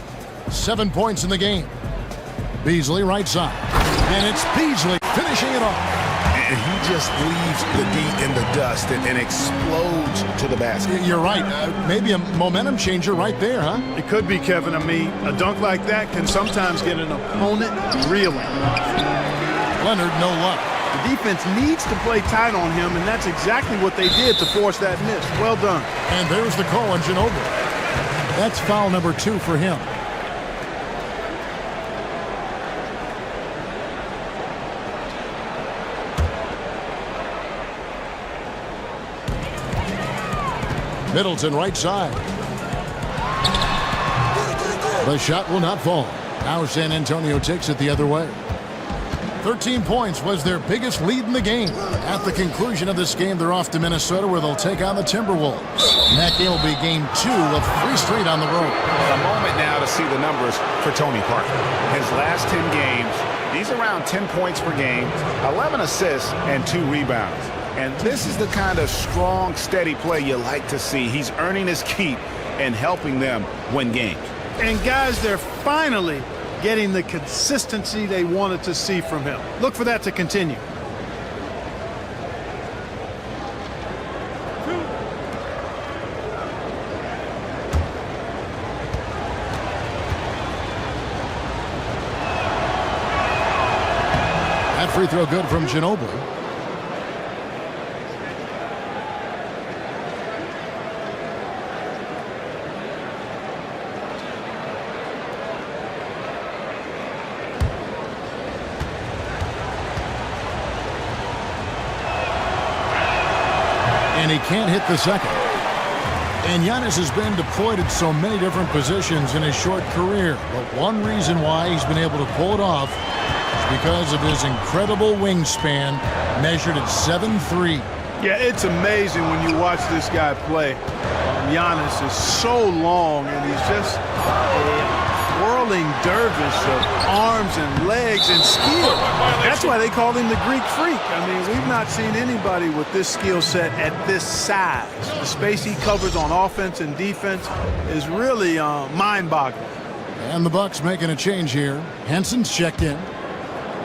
7 points in the game. Beasley right side. And it's Beasley finishing it off. And he just leaves the D in the dust and explodes to the basket. You're right. Maybe a momentum changer right there, huh? It could be, Kevin. I mean, a dunk like that can sometimes get an opponent reeling. Leonard, no luck. The defense needs to play tight on him, and that's exactly what they did to force that miss. Well done. And there's the call on Ginobili. That's foul number 2 for him. Middleton right side. The shot will not fall. Now San Antonio takes it the other way. 13 points was their biggest lead in the game. At the conclusion of this game, they're off to Minnesota where they'll take on the Timberwolves. And that game will be game 2 of 3 straight on the road. A moment now to see the numbers for Tony Parker. His last 10 games, he's around 10 points per game, 11 assists, and 2 rebounds. And this is the kind of strong, steady play you like to see. He's earning his keep and helping them win games. And guys, they're finally getting the consistency they wanted to see from him. Look for that to continue. That free throw good from Ginobili. And he can't hit the second. And Giannis has been deployed at so many different positions in his short career. But one reason why he's been able to pull it off is because of his incredible wingspan, measured at 7'3". Yeah, it's amazing when you watch this guy play. Giannis is so long, and he's just a whirling dervish of arms and legs and skill. That's why they call him the Greek freak. I mean, we've not seen anybody with this skill set at this size. The space he covers on offense and defense is really mind-boggling. And the Bucks making a change here. Henson's checked in.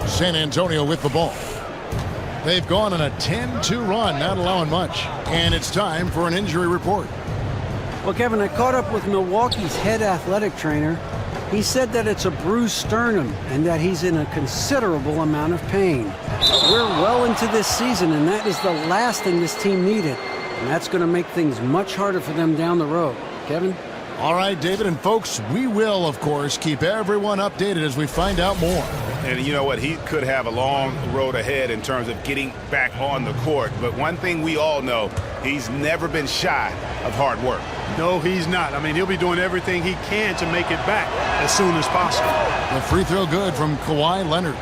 San Antonio with the ball. They've gone on a 10-2 run, not allowing much. And it's time for an injury report. Well, Kevin, I caught up with Milwaukee's head athletic trainer. He said that it's a bruised sternum and that he's in a considerable amount of pain. We're well into this season, and that is the last thing this team needed. And that's going to make things much harder for them down the road. Kevin? All right, David and folks, we will, of course, keep everyone updated as we find out more. And you know what? He could have a long road ahead in terms of getting back on the court. But one thing we all know, he's never been shy of hard work. No, he's not. I mean, he'll be doing everything he can to make it back as soon as possible. The free throw good from Kawhi Leonard.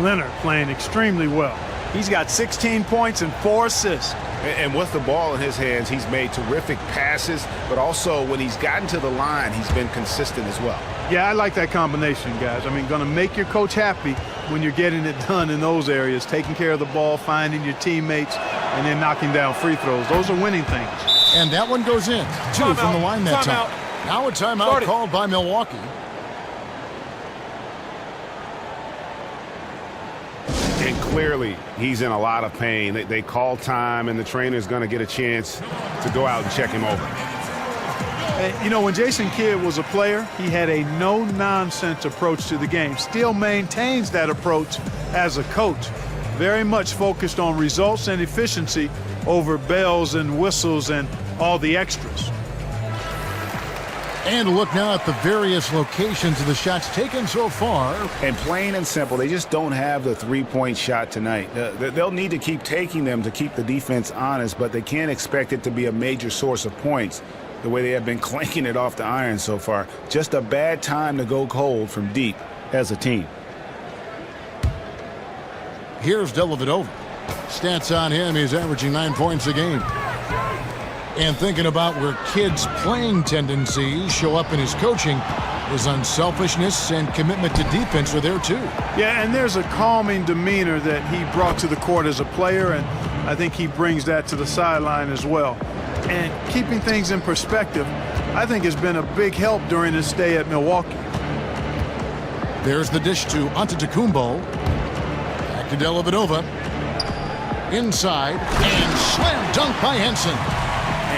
Leonard playing extremely well. He's got 16 points and 4 assists. And with the ball in his hands, he's made terrific passes, but also when he's gotten to the line, he's been consistent as well. Yeah, I like that combination, guys. I mean, going to make your coach happy when you're getting it done in those areas, taking care of the ball, finding your teammates, and then knocking down free throws. Those are winning things. And that one goes in. 2 from the line that time. Now a timeout called by Milwaukee. And clearly, he's in a lot of pain. They call time, and the trainer's going to get a chance to go out and check him over. You know, when Jason Kidd was a player, he had a no-nonsense approach to the game. Still maintains that approach as a coach. Very much focused on results and efficiency over bells and whistles and all the extras. And a look now at the various locations of the shots taken so far. And plain and simple, they just don't have the three-point shot tonight. They'll need to keep taking them to keep the defense honest, but they can't expect it to be a major source of points the way they have been clanking it off the iron so far. Just a bad time to go cold from deep as a team. Here's Dellavedova. Stats on him, he's averaging 9 points a game. And thinking about where Kidd's playing tendencies show up in his coaching, his unselfishness and commitment to defense are there too. Yeah, and there's a calming demeanor that he brought to the court as a player, and I think he brings that to the sideline as well. And keeping things in perspective, I think has been a big help during his stay at Milwaukee. There's the dish to Antetokounmpo. Back to Dellavedova. Inside, and slam dunk by Henson.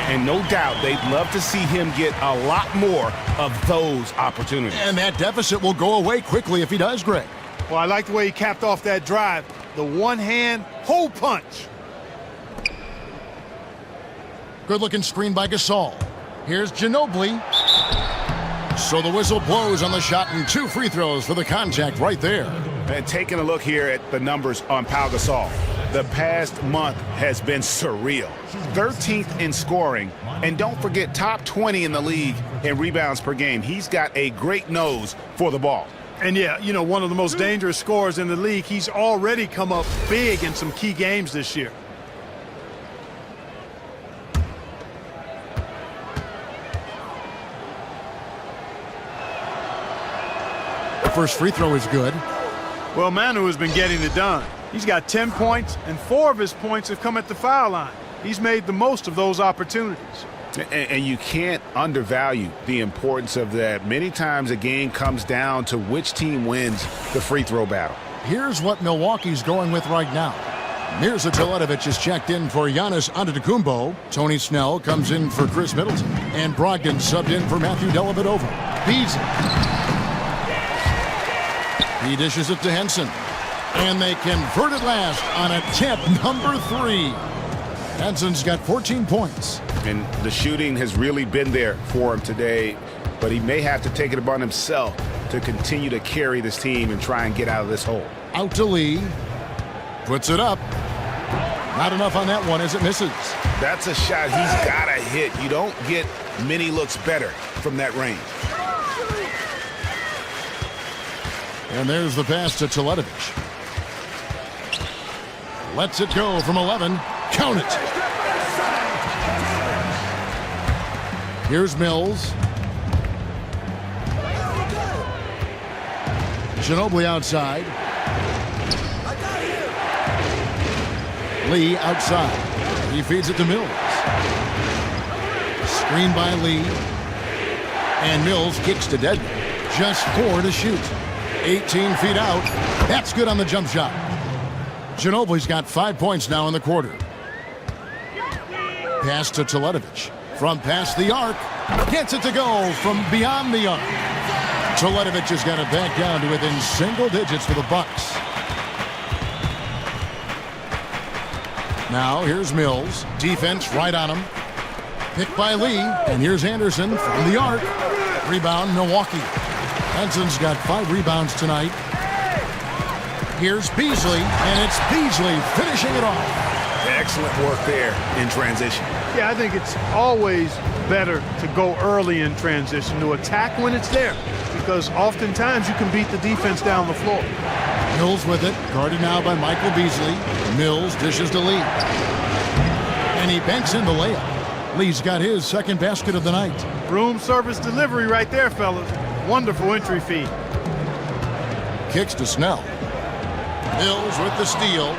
And no doubt they'd love to see him get a lot more of those opportunities. And that deficit will go away quickly if he does, Greg. Well, I like the way he capped off that drive. The one-hand hole punch. Good-looking screen by Gasol. Here's Ginobili. So the whistle blows on the shot and 2 free throws for the contact right there. And taking a look here at the numbers on Pau Gasol. The past month has been surreal. 13th in scoring, and don't forget top 20 in the league in rebounds per game. He's got a great nose for the ball. And yeah, you know, one of the most dangerous scorers in the league. He's already come up big in some key games this year. The first free throw is good. Well, Manu has been getting it done. He's got 10 points, and 4 of his points have come at the foul line. He's made the most of those opportunities. And you can't undervalue the importance of that. Many times a game comes down to which team wins the free throw battle. Here's what Milwaukee's going with right now. Mirza Teletovic is checked in for Giannis Antetokounmpo. Tony Snell comes in for Chris Middleton. And Brogdon subbed in for Matthew Dellavedova. Beasley. He dishes it to Henson. And they convert it last on attempt number 3. Henson's got 14 points. And the shooting has really been there for him today, but he may have to take it upon himself to continue to carry this team and try and get out of this hole. Out to Lee. Puts it up. Not enough on that one as it misses. That's a shot he's got to hit. You don't get many looks better from that range. And there's the pass to Teletovic. Lets it go from 11. Count it. Here's Mills. Ginobili outside. Lee outside. He feeds it to Mills. Screen by Lee. And Mills kicks to Dedmon. Just 4 to shoot. 18 feet out. That's good on the jump shot. Ginobili's got 5 points now in the quarter. Pass to Teletovic. From past the arc. Gets it to go from beyond the arc. Teletovic has got it back down to within single digits for the Bucks. Now here's Mills. Defense right on him. Picked by Lee, and here's Anderson from the arc. Rebound, Milwaukee. Henson's got 5 rebounds tonight. Here's Beasley, and it's Beasley finishing it off. Excellent work there in transition. Yeah, I think it's always better to go early in transition, to attack when it's there, because oftentimes you can beat the defense down the floor. Mills with it, guarded now by Michael Beasley. Mills dishes to Lee. And he banks in the layup. Lee's got his second basket of the night. Room service delivery right there, fellas. Wonderful entry feed. Kicks to Snell. Mills with the steal.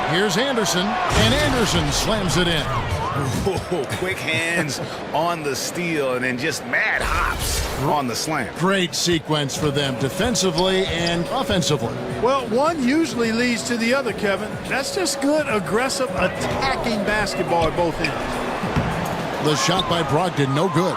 Here's Anderson, and Anderson slams it in. Ooh, quick hands on the steal, and then just mad hops on the slam. Great sequence for them defensively and offensively. Well, one usually leads to the other, Kevin. That's just good, aggressive, attacking basketball at both ends. The shot by Brogdon, no good.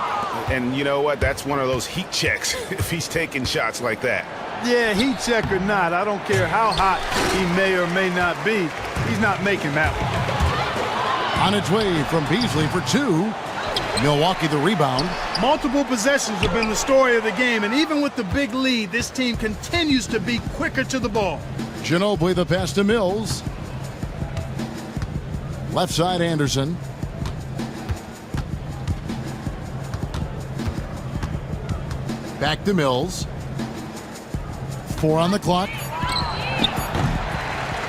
And you know what? That's one of those heat checks if he's taking shots like that. Yeah, heat check or not, I don't care how hot he may or may not be, he's not making that one. On its way from Beasley for 2. Milwaukee the rebound. Multiple possessions have been the story of the game, and even with the big lead, this team continues to be quicker to the ball. Ginobili the pass to Mills. Left side Anderson. Back to Mills. 4 on the clock.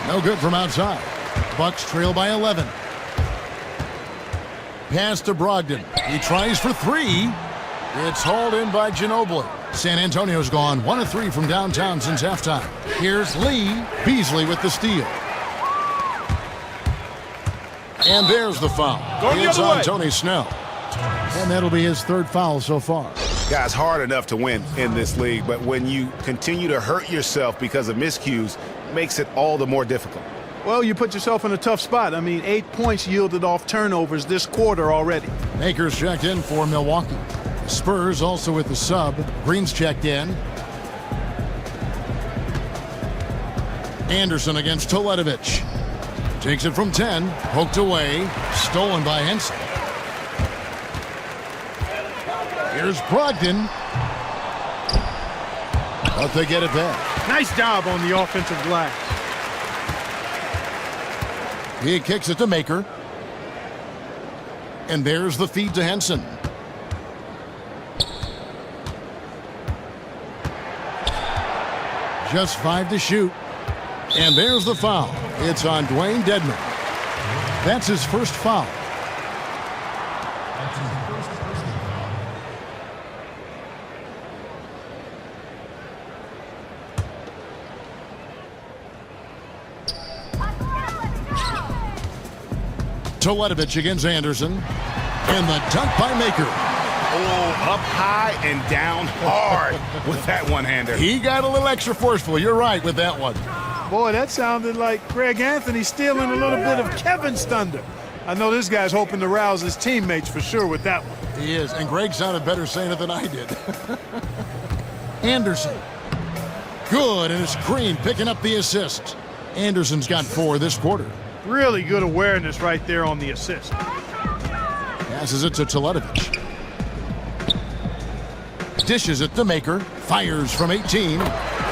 No good from outside. Bucks trail by 11. Pass to Brogdon. He tries for 3. It's hauled in by Ginobili. San Antonio's gone 1 of 3 from downtown since halftime. Here's Lee. Beasley with the steal. And there's the foul. It's on Tony Snell. And that'll be his 3rd foul so far. Guys, hard enough to win in this league, but when you continue to hurt yourself because of miscues, it makes it all the more difficult. Well, you put yourself in a tough spot. I mean, 8 points yielded off turnovers this quarter already. Akers checked in for Milwaukee. Spurs also with the sub. Green's checked in. Anderson against Toledovich. Takes it from 10. Poked away. Stolen by Henson. Here's Brogdon. But they get it back. Nice job on the offensive glass. He kicks it to Maker. And there's the feed to Henson. Just 5 to shoot. And there's the foul. It's on Dwayne Dedman. That's his first foul. Toledovich against Anderson. And the dunk by Maker. Oh, up high and down hard with that one-hander. He got a little extra forceful. You're right with that one. Boy, that sounded like Greg Anthony stealing a little bit of Kevin's thunder. I know this guy's hoping to rouse his teammates for sure with that one. He is, and Greg sounded better saying it than I did. Anderson. Good, and it's Green picking up the assist. Anderson's got 4 this quarter. Really good awareness right there on the assist. Passes it to Toledovich. Dishes it to Maker. Fires from 18.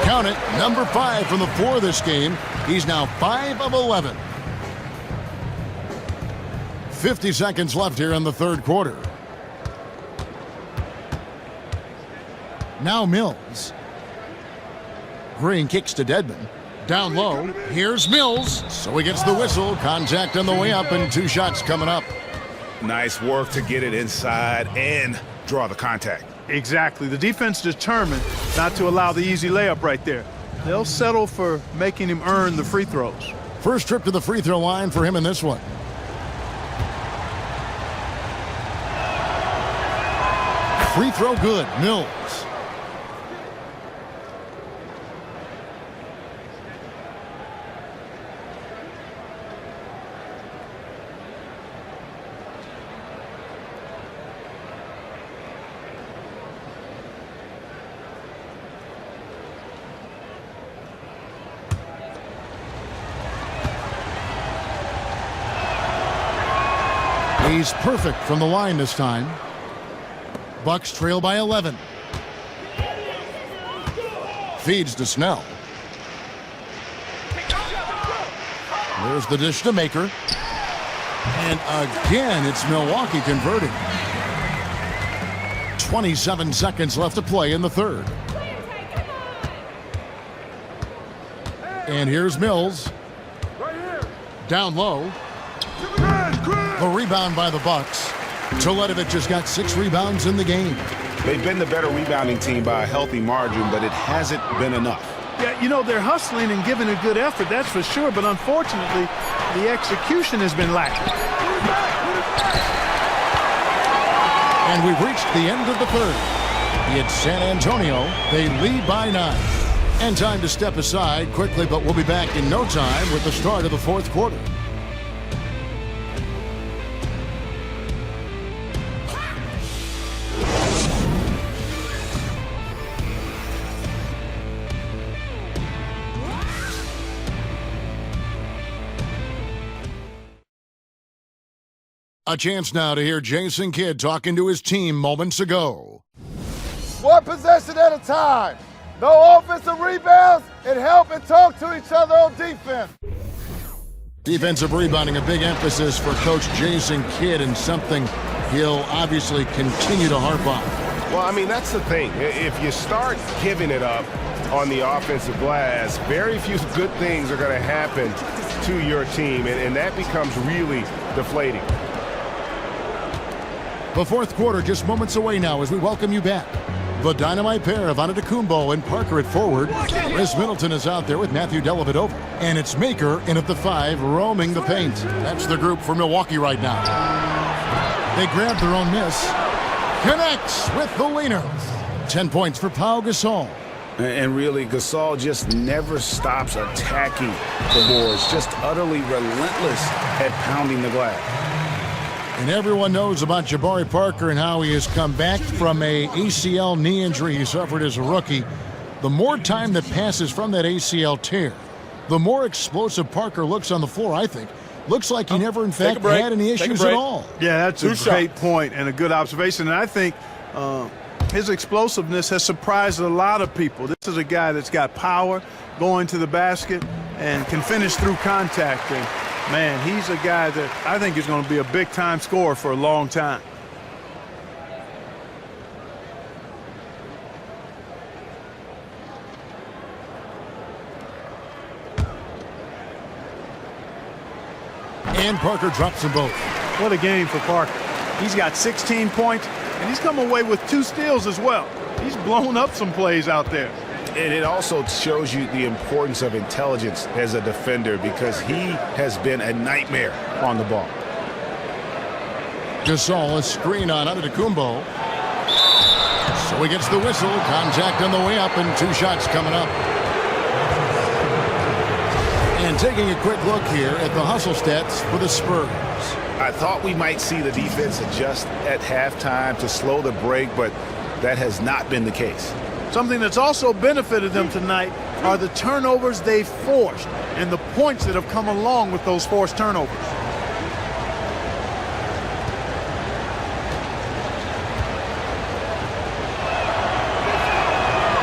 Count it, number 5 from the floor this game. He's now 5 of 11. 50 seconds left here in the 3rd quarter. Now Mills. Green kicks to Dedman. Down low, here's Mills. So he gets the whistle. Contact on the way up and 2 shots coming up. Nice work to get it inside and draw the contact. Exactly. The defense determined not to allow the easy layup right there. They'll settle for making him earn the free throws. First trip to the free throw line for him in this one. Free throw good, Mills. He's perfect from the line this time. Bucks trail by 11. Feeds to Snell. There's the dish to Maker. And again, it's Milwaukee converting. 27 seconds left to play in the third. And here's Mills. Down low. The rebound by the Bucks. Teletovic just got 6 rebounds in the game. They've been the better rebounding team by a healthy margin, but it hasn't been enough. Yeah, you know, they're hustling and giving a good effort, that's for sure, but unfortunately, the execution has been lacking. And we've reached the end of the third. It's San Antonio. They lead by 9. And time to step aside quickly, but we'll be back in no time with the start of the fourth quarter. A chance now to hear Jason Kidd talking to his team moments ago. One possession at a time. No offensive rebounds, and help and talk to each other on defense. Defensive rebounding, a big emphasis for Coach Jason Kidd, and something he'll obviously continue to harp on. Well, I mean, that's the thing. If you start giving it up on the offensive glass, very few good things are going to happen to your team, and that becomes really deflating. The fourth quarter just moments away now as we welcome you back. The dynamite pair of Antetokounmpo and Parker at forward. Chris Middleton is out there with Matthew Dellavedova. And it's Maker in at the 5, roaming the paint. That's the group for Milwaukee right now. They grab their own miss. Connects with the leaner. 10 points for Pau Gasol. And really, Gasol just never stops attacking the boards. Just utterly relentless at pounding the glass. And everyone knows about Jabari Parker and how he has come back from a ACL knee injury he suffered as a rookie. The more time that passes from that ACL tear, the more explosive Parker looks on the floor, I think. Looks like he never, in fact, had any issues at all. Yeah, that's a great point and a good observation. And I think his explosiveness has surprised a lot of people. This is a guy that's got power, going to the basket, and can finish through contact. And man, he's a guy that I think is going to be a big-time scorer for a long time. And Parker drops them both. What a game for Parker. He's got 16 points, and he's come away with 2 steals as well. He's blown up some plays out there. And it also shows you the importance of intelligence as a defender, because he has been a nightmare on the ball. Gasol, a screen on Antetokounmpo. So he gets the whistle. Contact on the way up, and 2 shots coming up. And taking a quick look here at the hustle stats for the Spurs. I thought we might see the defense adjust at halftime to slow the break, but that has not been the case. Something that's also benefited them tonight are the turnovers they've forced and the points that have come along with those forced turnovers.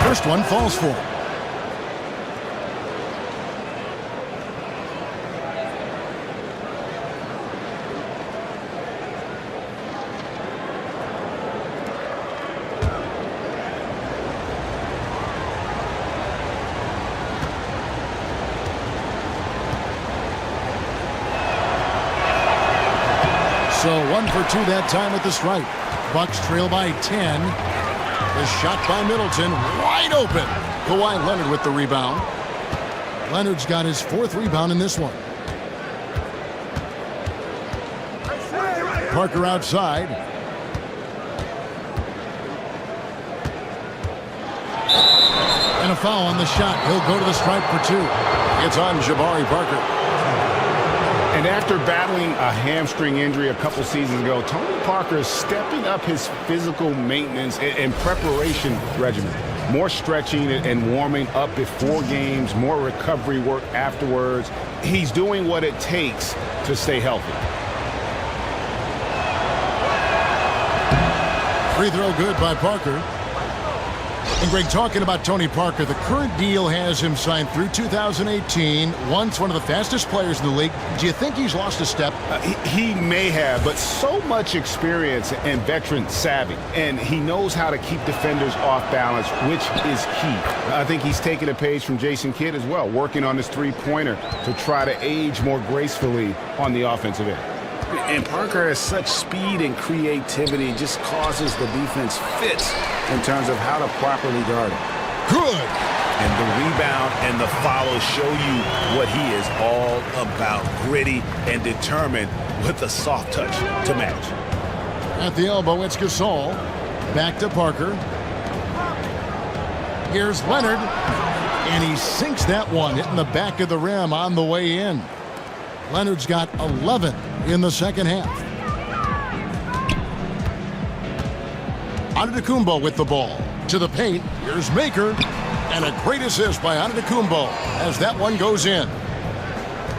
First one falls for him. So 1 for 2 that time at the stripe. Bucks trail by 10. The shot by Middleton, wide open. Kawhi Leonard with the rebound. Leonard's got his 4th rebound in this one. Parker outside. And a foul on the shot. He'll go to the stripe for 2. It's on Jabari Parker. And after battling a hamstring injury a couple seasons ago, Tony Parker is stepping up his physical maintenance and preparation regimen. More stretching and warming up before games, more recovery work afterwards. He's doing what it takes to stay healthy. Free throw good by Parker. And Greg, talking about Tony Parker, the current deal has him signed through 2018. Once one of the fastest players in the league. Do you think he's lost a step? He may have, but so much experience and veteran savvy. And he knows how to keep defenders off balance, which is key. I think he's taking a page from Jason Kidd as well, working on his three-pointer to try to age more gracefully on the offensive end. And Parker has such speed and creativity, just causes the defense fits in terms of how to properly guard him. Good. And the rebound and the follow show you what he is all about. Gritty and determined with a soft touch to match. At the elbow, it's Gasol. Back to Parker. Here's Leonard. And he sinks that one, hitting the back of the rim on the way in. Leonard's got 11 in the second half. Antetokounmpo with the ball. To the paint. Here's Maker. And a great assist by Antetokounmpo as that one goes in.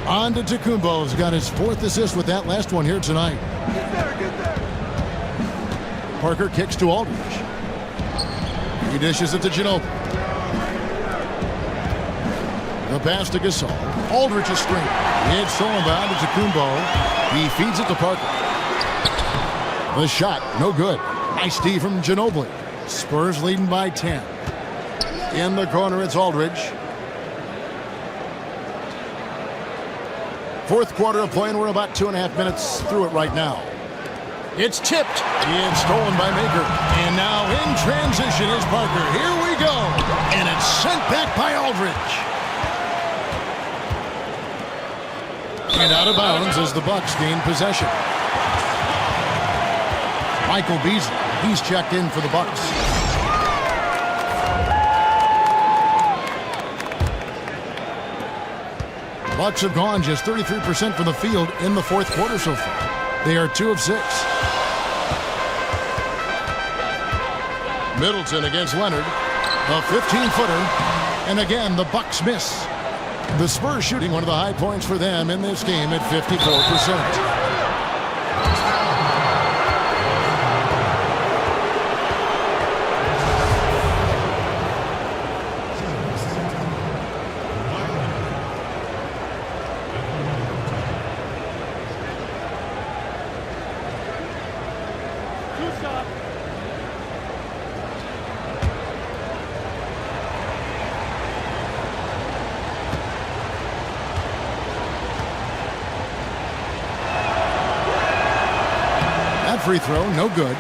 Antetokounmpo's got his 4th assist with that last one here tonight. Parker kicks to Aldridge. He dishes it to Ginobili. The pass to Gasol. Aldridge is straight. It's stolen by Antetokounmpo. He feeds it to Parker. The shot, no good. Nice D from Ginobili. Spurs leading by 10. In the corner, it's Aldridge. 4th quarter of play, and we're about 2.5 minutes through it right now. It's tipped. It's stolen by Maker. And now in transition is Parker. Here we go. And it's sent back by Aldridge. And out of bounds as the Bucks gain possession. Michael Beasley, he's checked in for the Bucks. Bucks have gone just 33% from the field in the 4th quarter so far. They are 2 of 6. Middleton against Leonard. A 15-footer. And again, the Bucks miss. The Spurs shooting one of the high points for them in this game at 54%. Free throw, no good.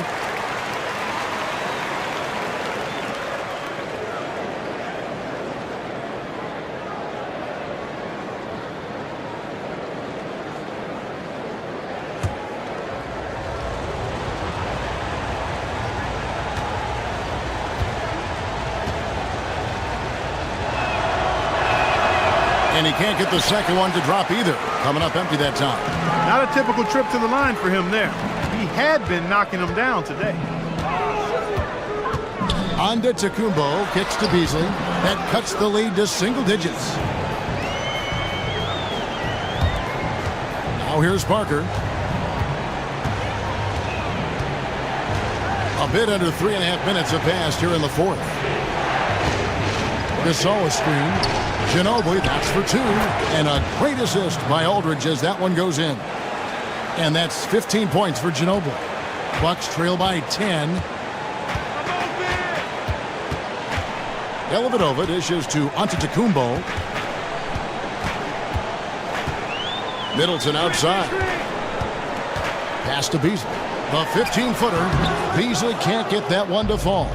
And he can't get the second one to drop either. Coming up empty that time. Not a typical trip to the line for him there. He had been knocking him down today. Antetokounmpo kicks to Beasley. That cuts the lead to single digits. Now here's Parker. A bit under 3.5 minutes have passed here in the 4th. Gasol is screened. Ginobili, that's for 2. And a great assist by Aldridge as that one goes in. And that's 15 points for Ginobili. Bucks trail by 10. Dellavedova dishes to Antetokounmpo. Middleton outside. Pass to Beasley. The 15-footer. Beasley can't get that one to fall.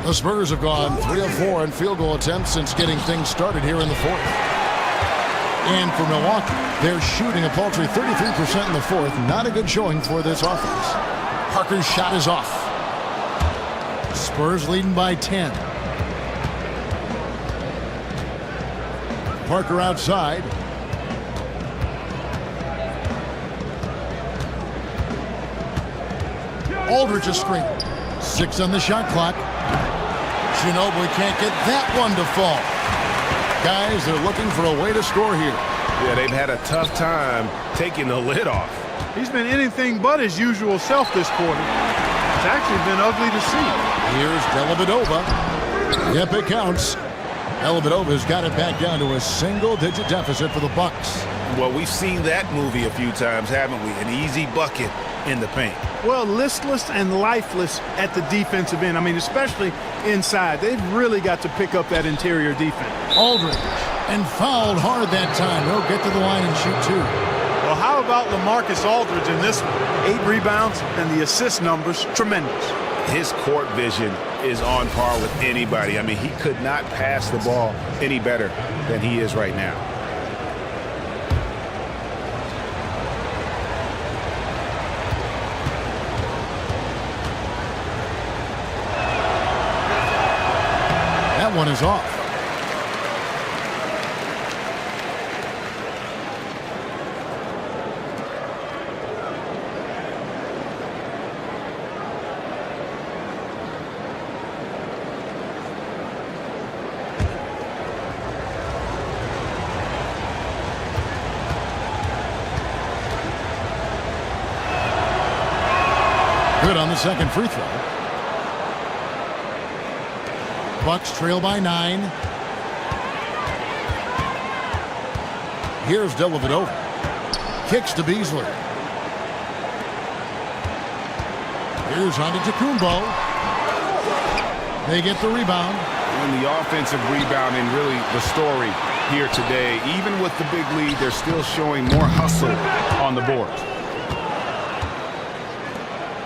The Spurs have gone 3 of 4 in field goal attempts since getting things started here in the 4th. And for Milwaukee, they're shooting a paltry 33% in the 4th. Not a good showing for this offense. Parker's shot is off. Spurs leading by 10. Parker outside. Aldridge is screen. 6 on the shot clock. Ginobili can't get that one to fall. Guys, they're looking for a way to score here. Yeah, they've had a tough time taking the lid off. He's been anything but his usual self this quarter. It's actually been ugly to see. Here's Dellavedova. Yep, it counts. Dellavedova's got it back down to a single-digit deficit for the Bucks. Well, we've seen that movie a few times, haven't we? An easy bucket in the paint. Well, listless and lifeless at the defensive end. I mean, especially inside. They've really got to pick up that interior defense. Aldridge, and fouled hard that time. He'll get to the line and shoot 2. Well, how about LaMarcus Aldridge in this one? 8 rebounds and the assist numbers, tremendous. His court vision is on par with anybody. I mean, he could not pass the ball any better than he is right now. That one is off. Good on the second free throw. Bucks trail by 9. Here's Dellavedova. Kicks to Beasley. Here's Antetokounmpo. They get the rebound. And the offensive rebounding, really the story here today. Even with the big lead, they're still showing more hustle on the board.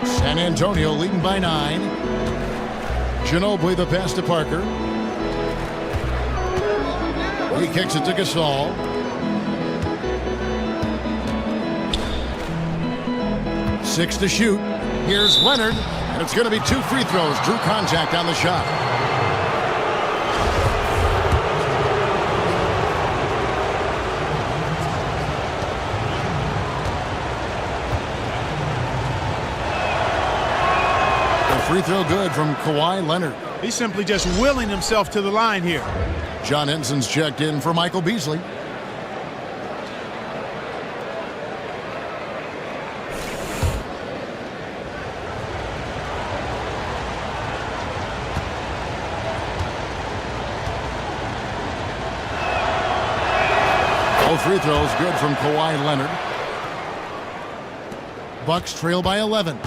San Antonio leading by 9. Ginobili the pass to Parker. He kicks it to Gasol. Six to shoot. Here's Leonard, and it's going to be 2 free throws. Drew contact on the shot. Free throw good from Kawhi Leonard. He's simply just willing himself to the line here. John Henson's checked in for Michael Beasley. All free throws good from Kawhi Leonard. Bucks trail by 11.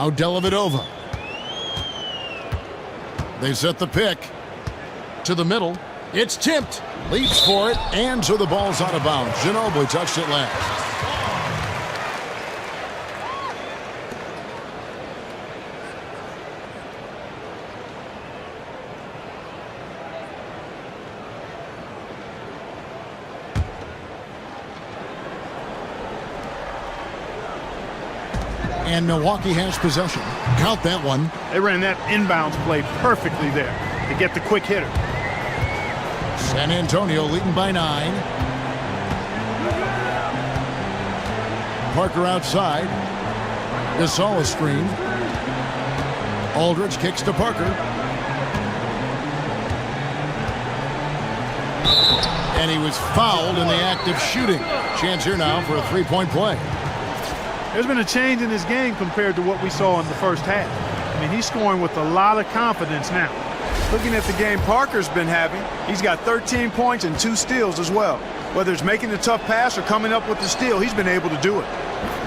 Now Dellavedova. They set the pick to the middle. It's tipped. Leaps for it, and so the ball's out of bounds. Ginobili touched it last. And Milwaukee has possession. Count that one. They ran that inbounds play perfectly there to get the quick hitter. San Antonio leading by 9. Parker outside. Gasol a screen. Aldridge kicks to Parker. And he was fouled in the act of shooting. Chance here now for a three-point play. There's been a change in his game compared to what we saw in the first half. I mean, he's scoring with a lot of confidence now. Looking at the game Parker's been having, he's got 13 points and 2 steals as well. Whether it's making the tough pass or coming up with the steal, he's been able to do it.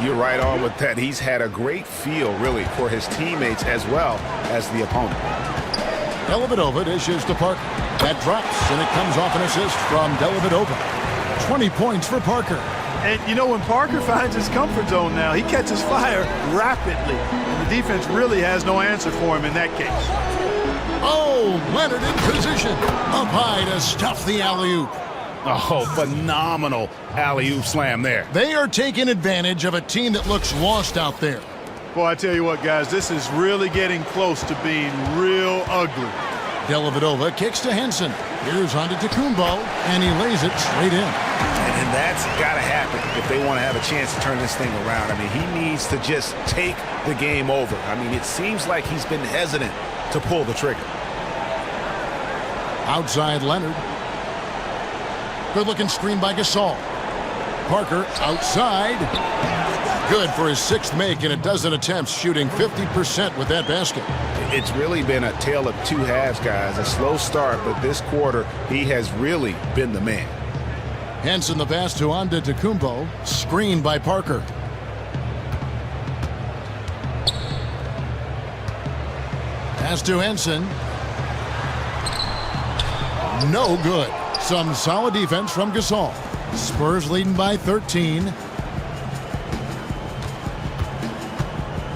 You're right on with that. He's had a great feel, really, for his teammates as well as the opponent. Dellavedova dishes to Parker. That drops, and it comes off an assist from Dellavedova. 20 points for Parker. And, you know, when Parker finds his comfort zone now, he catches fire rapidly. And the defense really has no answer for him in that case. Oh, Leonard in position. Up high to stuff the alley-oop. Oh, phenomenal alley-oop slam there. They are taking advantage of a team that looks lost out there. Boy, I tell you what, guys, this is really getting close to being real ugly. Dellavedova kicks to Henson. Here's Antetokounmpo, and he lays it straight in. And that's got to happen if they want to have a chance to turn this thing around. I mean, he needs to just take the game over. I mean, it seems like he's been hesitant to pull the trigger. Outside Leonard. Good-looking screen by Gasol. Parker outside. Good for his 6th make in a dozen attempts, shooting 50% with that basket. It's really been a tale of two halves, guys. A slow start, but this quarter, he has really been the man. Henson the pass to Antetokounmpo, screened by Parker. Pass to Henson. No good. Some solid defense from Gasol. Spurs leading by 13.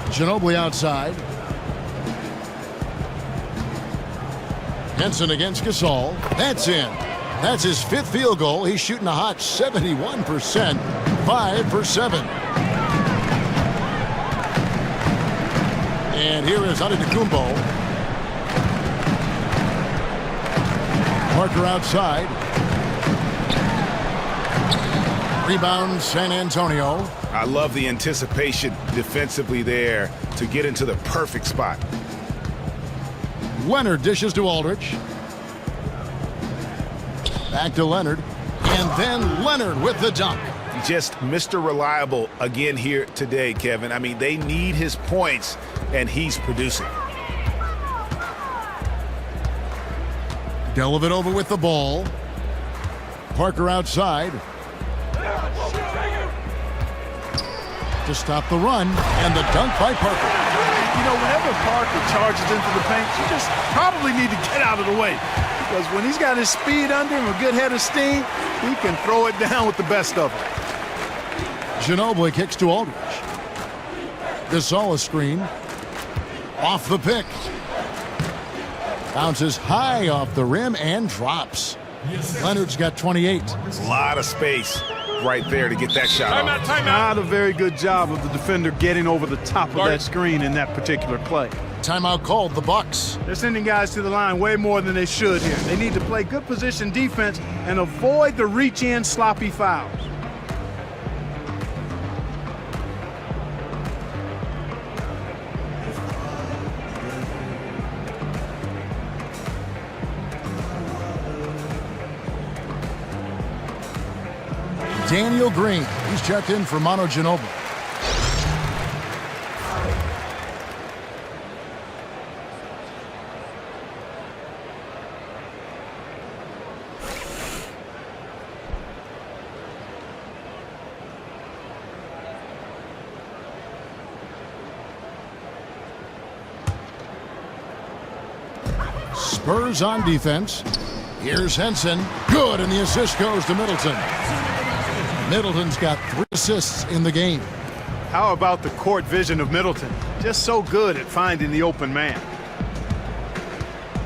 Ginobili outside. Henson against Gasol. That's in. That's his 5th field goal. He's shooting a hot 71%. 5 for 7. And here is Antetokounmpo. Parker outside. Rebound, San Antonio. I love the anticipation defensively there to get into the perfect spot. Leonard dishes to Aldridge. Back to Leonard. And then Leonard with the dunk. Just Mr. Reliable again here today, Kevin. I mean, they need his points, and he's producing. Dellavedova with the ball. Parker outside. To stop the run, and the dunk by Parker. You know, whenever Parker charges into the paint, you just probably need to get out of the way. Because when he's got his speed under him, a good head of steam, he can throw it down with the best of them. Ginobili kicks to Aldridge. Gasol a screen. Off the pick. Bounces high off the rim and drops. Leonard's got 28. A lot of space right there to get that shot off. Not a very good job of the defender getting over the top of that screen in that particular play. Timeout called, the Bucks. They're sending guys to the line way more than they should here. They need to play good position defense and avoid the reach-in sloppy fouls. Daniel Green. He's checked in for Manu Ginobili. Spurs on defense. Here's Henson. Good, and the assist goes to Middleton. Middleton's got 3 assists in the game. How about the court vision of Middleton? Just so good at finding the open man.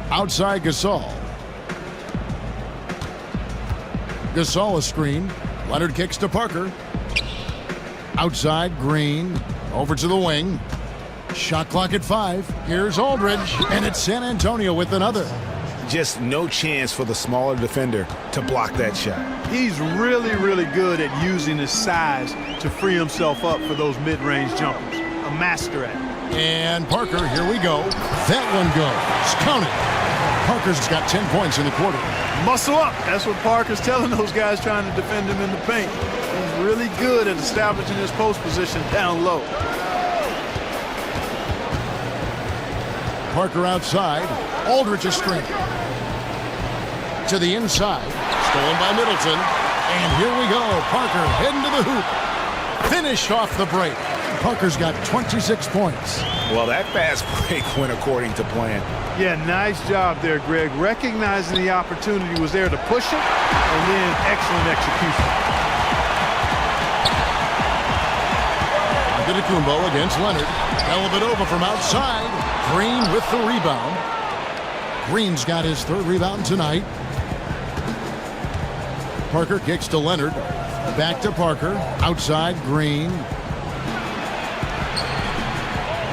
Outside Gasol. Gasol a screen. Leonard kicks to Parker. Outside Green. Over to the wing. Shot clock at 5. Here's Aldridge. And it's San Antonio with another. Just no chance for the smaller defender to block that shot. He's really, really good at using his size to free himself up for those mid-range jumpers. A master at it. And Parker, here we go. That one goes. Count it. Parker's got 10 points in the quarter. Muscle up. That's what Parker's telling those guys trying to defend him in the paint. He's really good at establishing his post position down low. Parker outside. Aldridge a screen. To the inside. Stolen by Middleton. And here we go. Parker heading to the hoop. Finished off the break. Parker's got 26 points. Well, that fast break went according to plan. Yeah, nice job there, Greg. Recognizing the opportunity was there to push it, and then excellent execution. Antetokounmpo against Leonard. Dellavedova from outside. Green with the rebound. Green's got his 3rd rebound tonight. Parker kicks to Leonard. Back to Parker. Outside Green.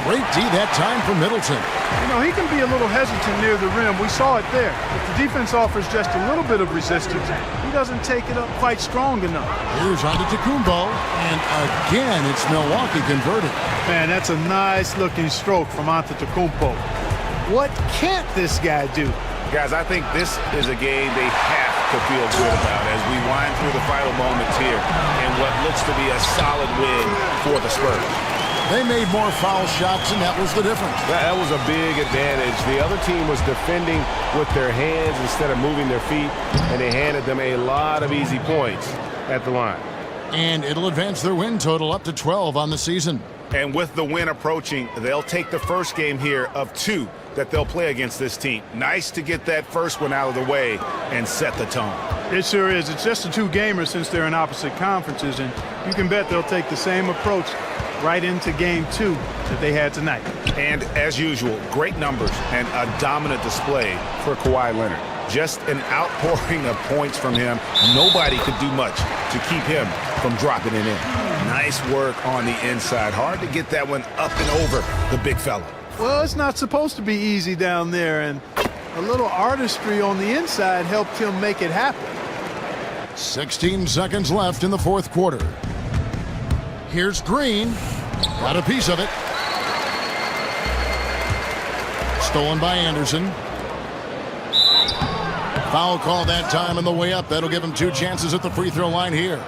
Great D that time for Middleton. You know, he can be a little hesitant near the rim. We saw it there. If the defense offers just a little bit of resistance, he doesn't take it up quite strong enough. Here's Antetokounmpo, and again, it's Milwaukee converted. Man, that's a nice-looking stroke from Antetokounmpo. What can't this guy do? Guys, I think this is a game they have to feel good about as we wind through the final moments here in what looks to be a solid win for the Spurs. They made more foul shots, and that was the difference. That was a big advantage. The other team was defending with their hands instead of moving their feet, and they handed them a lot of easy points at the line. And it'll advance their win total up to 12 on the season. And with the win approaching, they'll take the first game here of 2 that they'll play against this team. Nice to get that first one out of the way and set the tone. It sure is. It's just a 2-gamer since they're in opposite conferences, and you can bet they'll take the same approach right into game 2 that they had tonight. And as usual, great numbers and a dominant display for Kawhi Leonard. Just an outpouring of points from him. Nobody could do much to keep him from dropping it in. Nice work on the inside. Hard to get that one up and over the big fella. Well, it's not supposed to be easy down there, and a little artistry on the inside helped him make it happen. 16 seconds left in the fourth quarter. Here's Green. Got a piece of it. Stolen by Anderson. Foul call that time on the way up. That'll give him 2 chances at the free throw line here.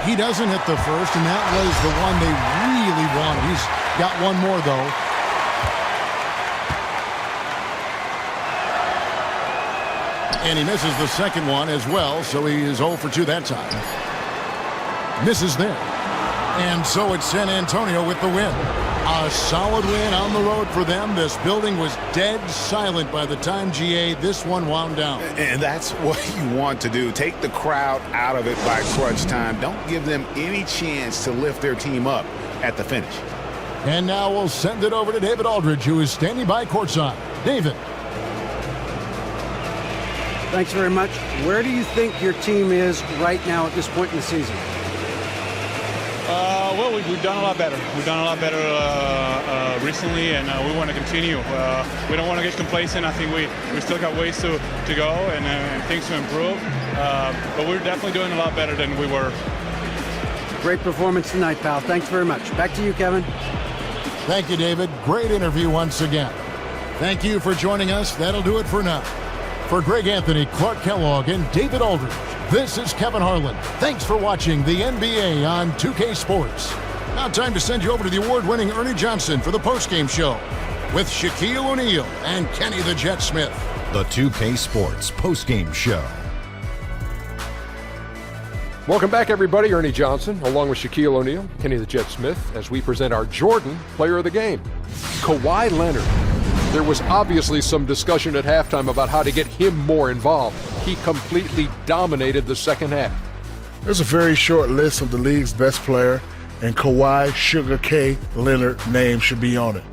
He doesn't hit the first, and that was the one they really wanted. He's got one more, though. And he misses the second one as well, so he is 0 for 2 that time. Misses there. And so it's San Antonio with the win. A solid win on the road for them. This building was dead silent by the time, GA, this one wound down. And that's what you want to do. Take the crowd out of it by crunch time. Don't give them any chance to lift their team up at the finish. And now we'll send it over to David Aldridge, who is standing by courtside. David. Thanks very much. Where do you think your team is right now at this point in the season? Well, we've done a lot better. We've done a lot better recently, and we want to continue. We don't want to get complacent. I think we still got ways to go and things to improve. But we're definitely doing a lot better than we were. Great performance tonight, pal. Thanks very much. Back to you, Kevin. Thank you, David. Great interview once again. Thank you for joining us. That'll do it for now. For Greg Anthony, Clark Kellogg, and David Aldridge, this is Kevin Harlan. Thanks for watching the NBA on 2K Sports. Now time to send you over to the award-winning Ernie Johnson for the postgame show with Shaquille O'Neal and Kenny the Jet Smith. The 2K Sports postgame show. Welcome back, everybody. Ernie Johnson, along with Shaquille O'Neal, Kenny the Jet Smith, as we present our Jordan Player of the Game, Kawhi Leonard. There was obviously some discussion at halftime about how to get him more involved. He completely dominated the second half. There's a very short list of the league's best player, and Kawhi Sugar K Leonard name should be on it.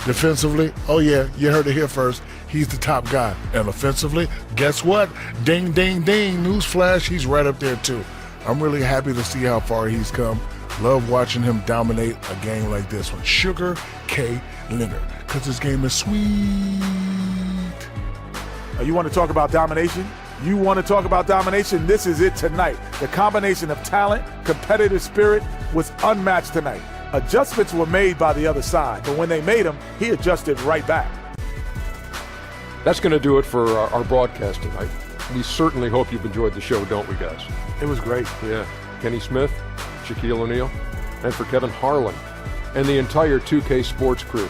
Defensively, oh yeah, you heard it here first, he's the top guy. And offensively, guess what? Ding, ding, ding, newsflash, he's right up there too. I'm really happy to see how far he's come. Love watching him dominate a game like this one. Sugar K Leonard, because his game is sweet. You want to talk about domination? You want to talk about domination? This is it tonight. The combination of talent, competitive spirit was unmatched tonight. Adjustments were made by the other side, but when they made them, he adjusted right back. That's going to do it for our broadcast tonight. We certainly hope you've enjoyed the show, don't we, guys? It was great. Yeah. Kenny Smith, Shaquille O'Neal, and for Kevin Harlan and the entire 2K Sports crew.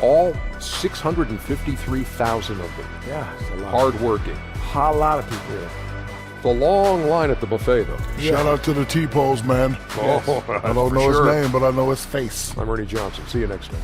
All 653,000 of them. Yeah, it's a lot. Hard-working. A lot of people there. The long line at the buffet, though. Shout out to the T-Pose, man. Oh, I don't know his name, but I know his face. I'm Ernie Johnson. See you next time.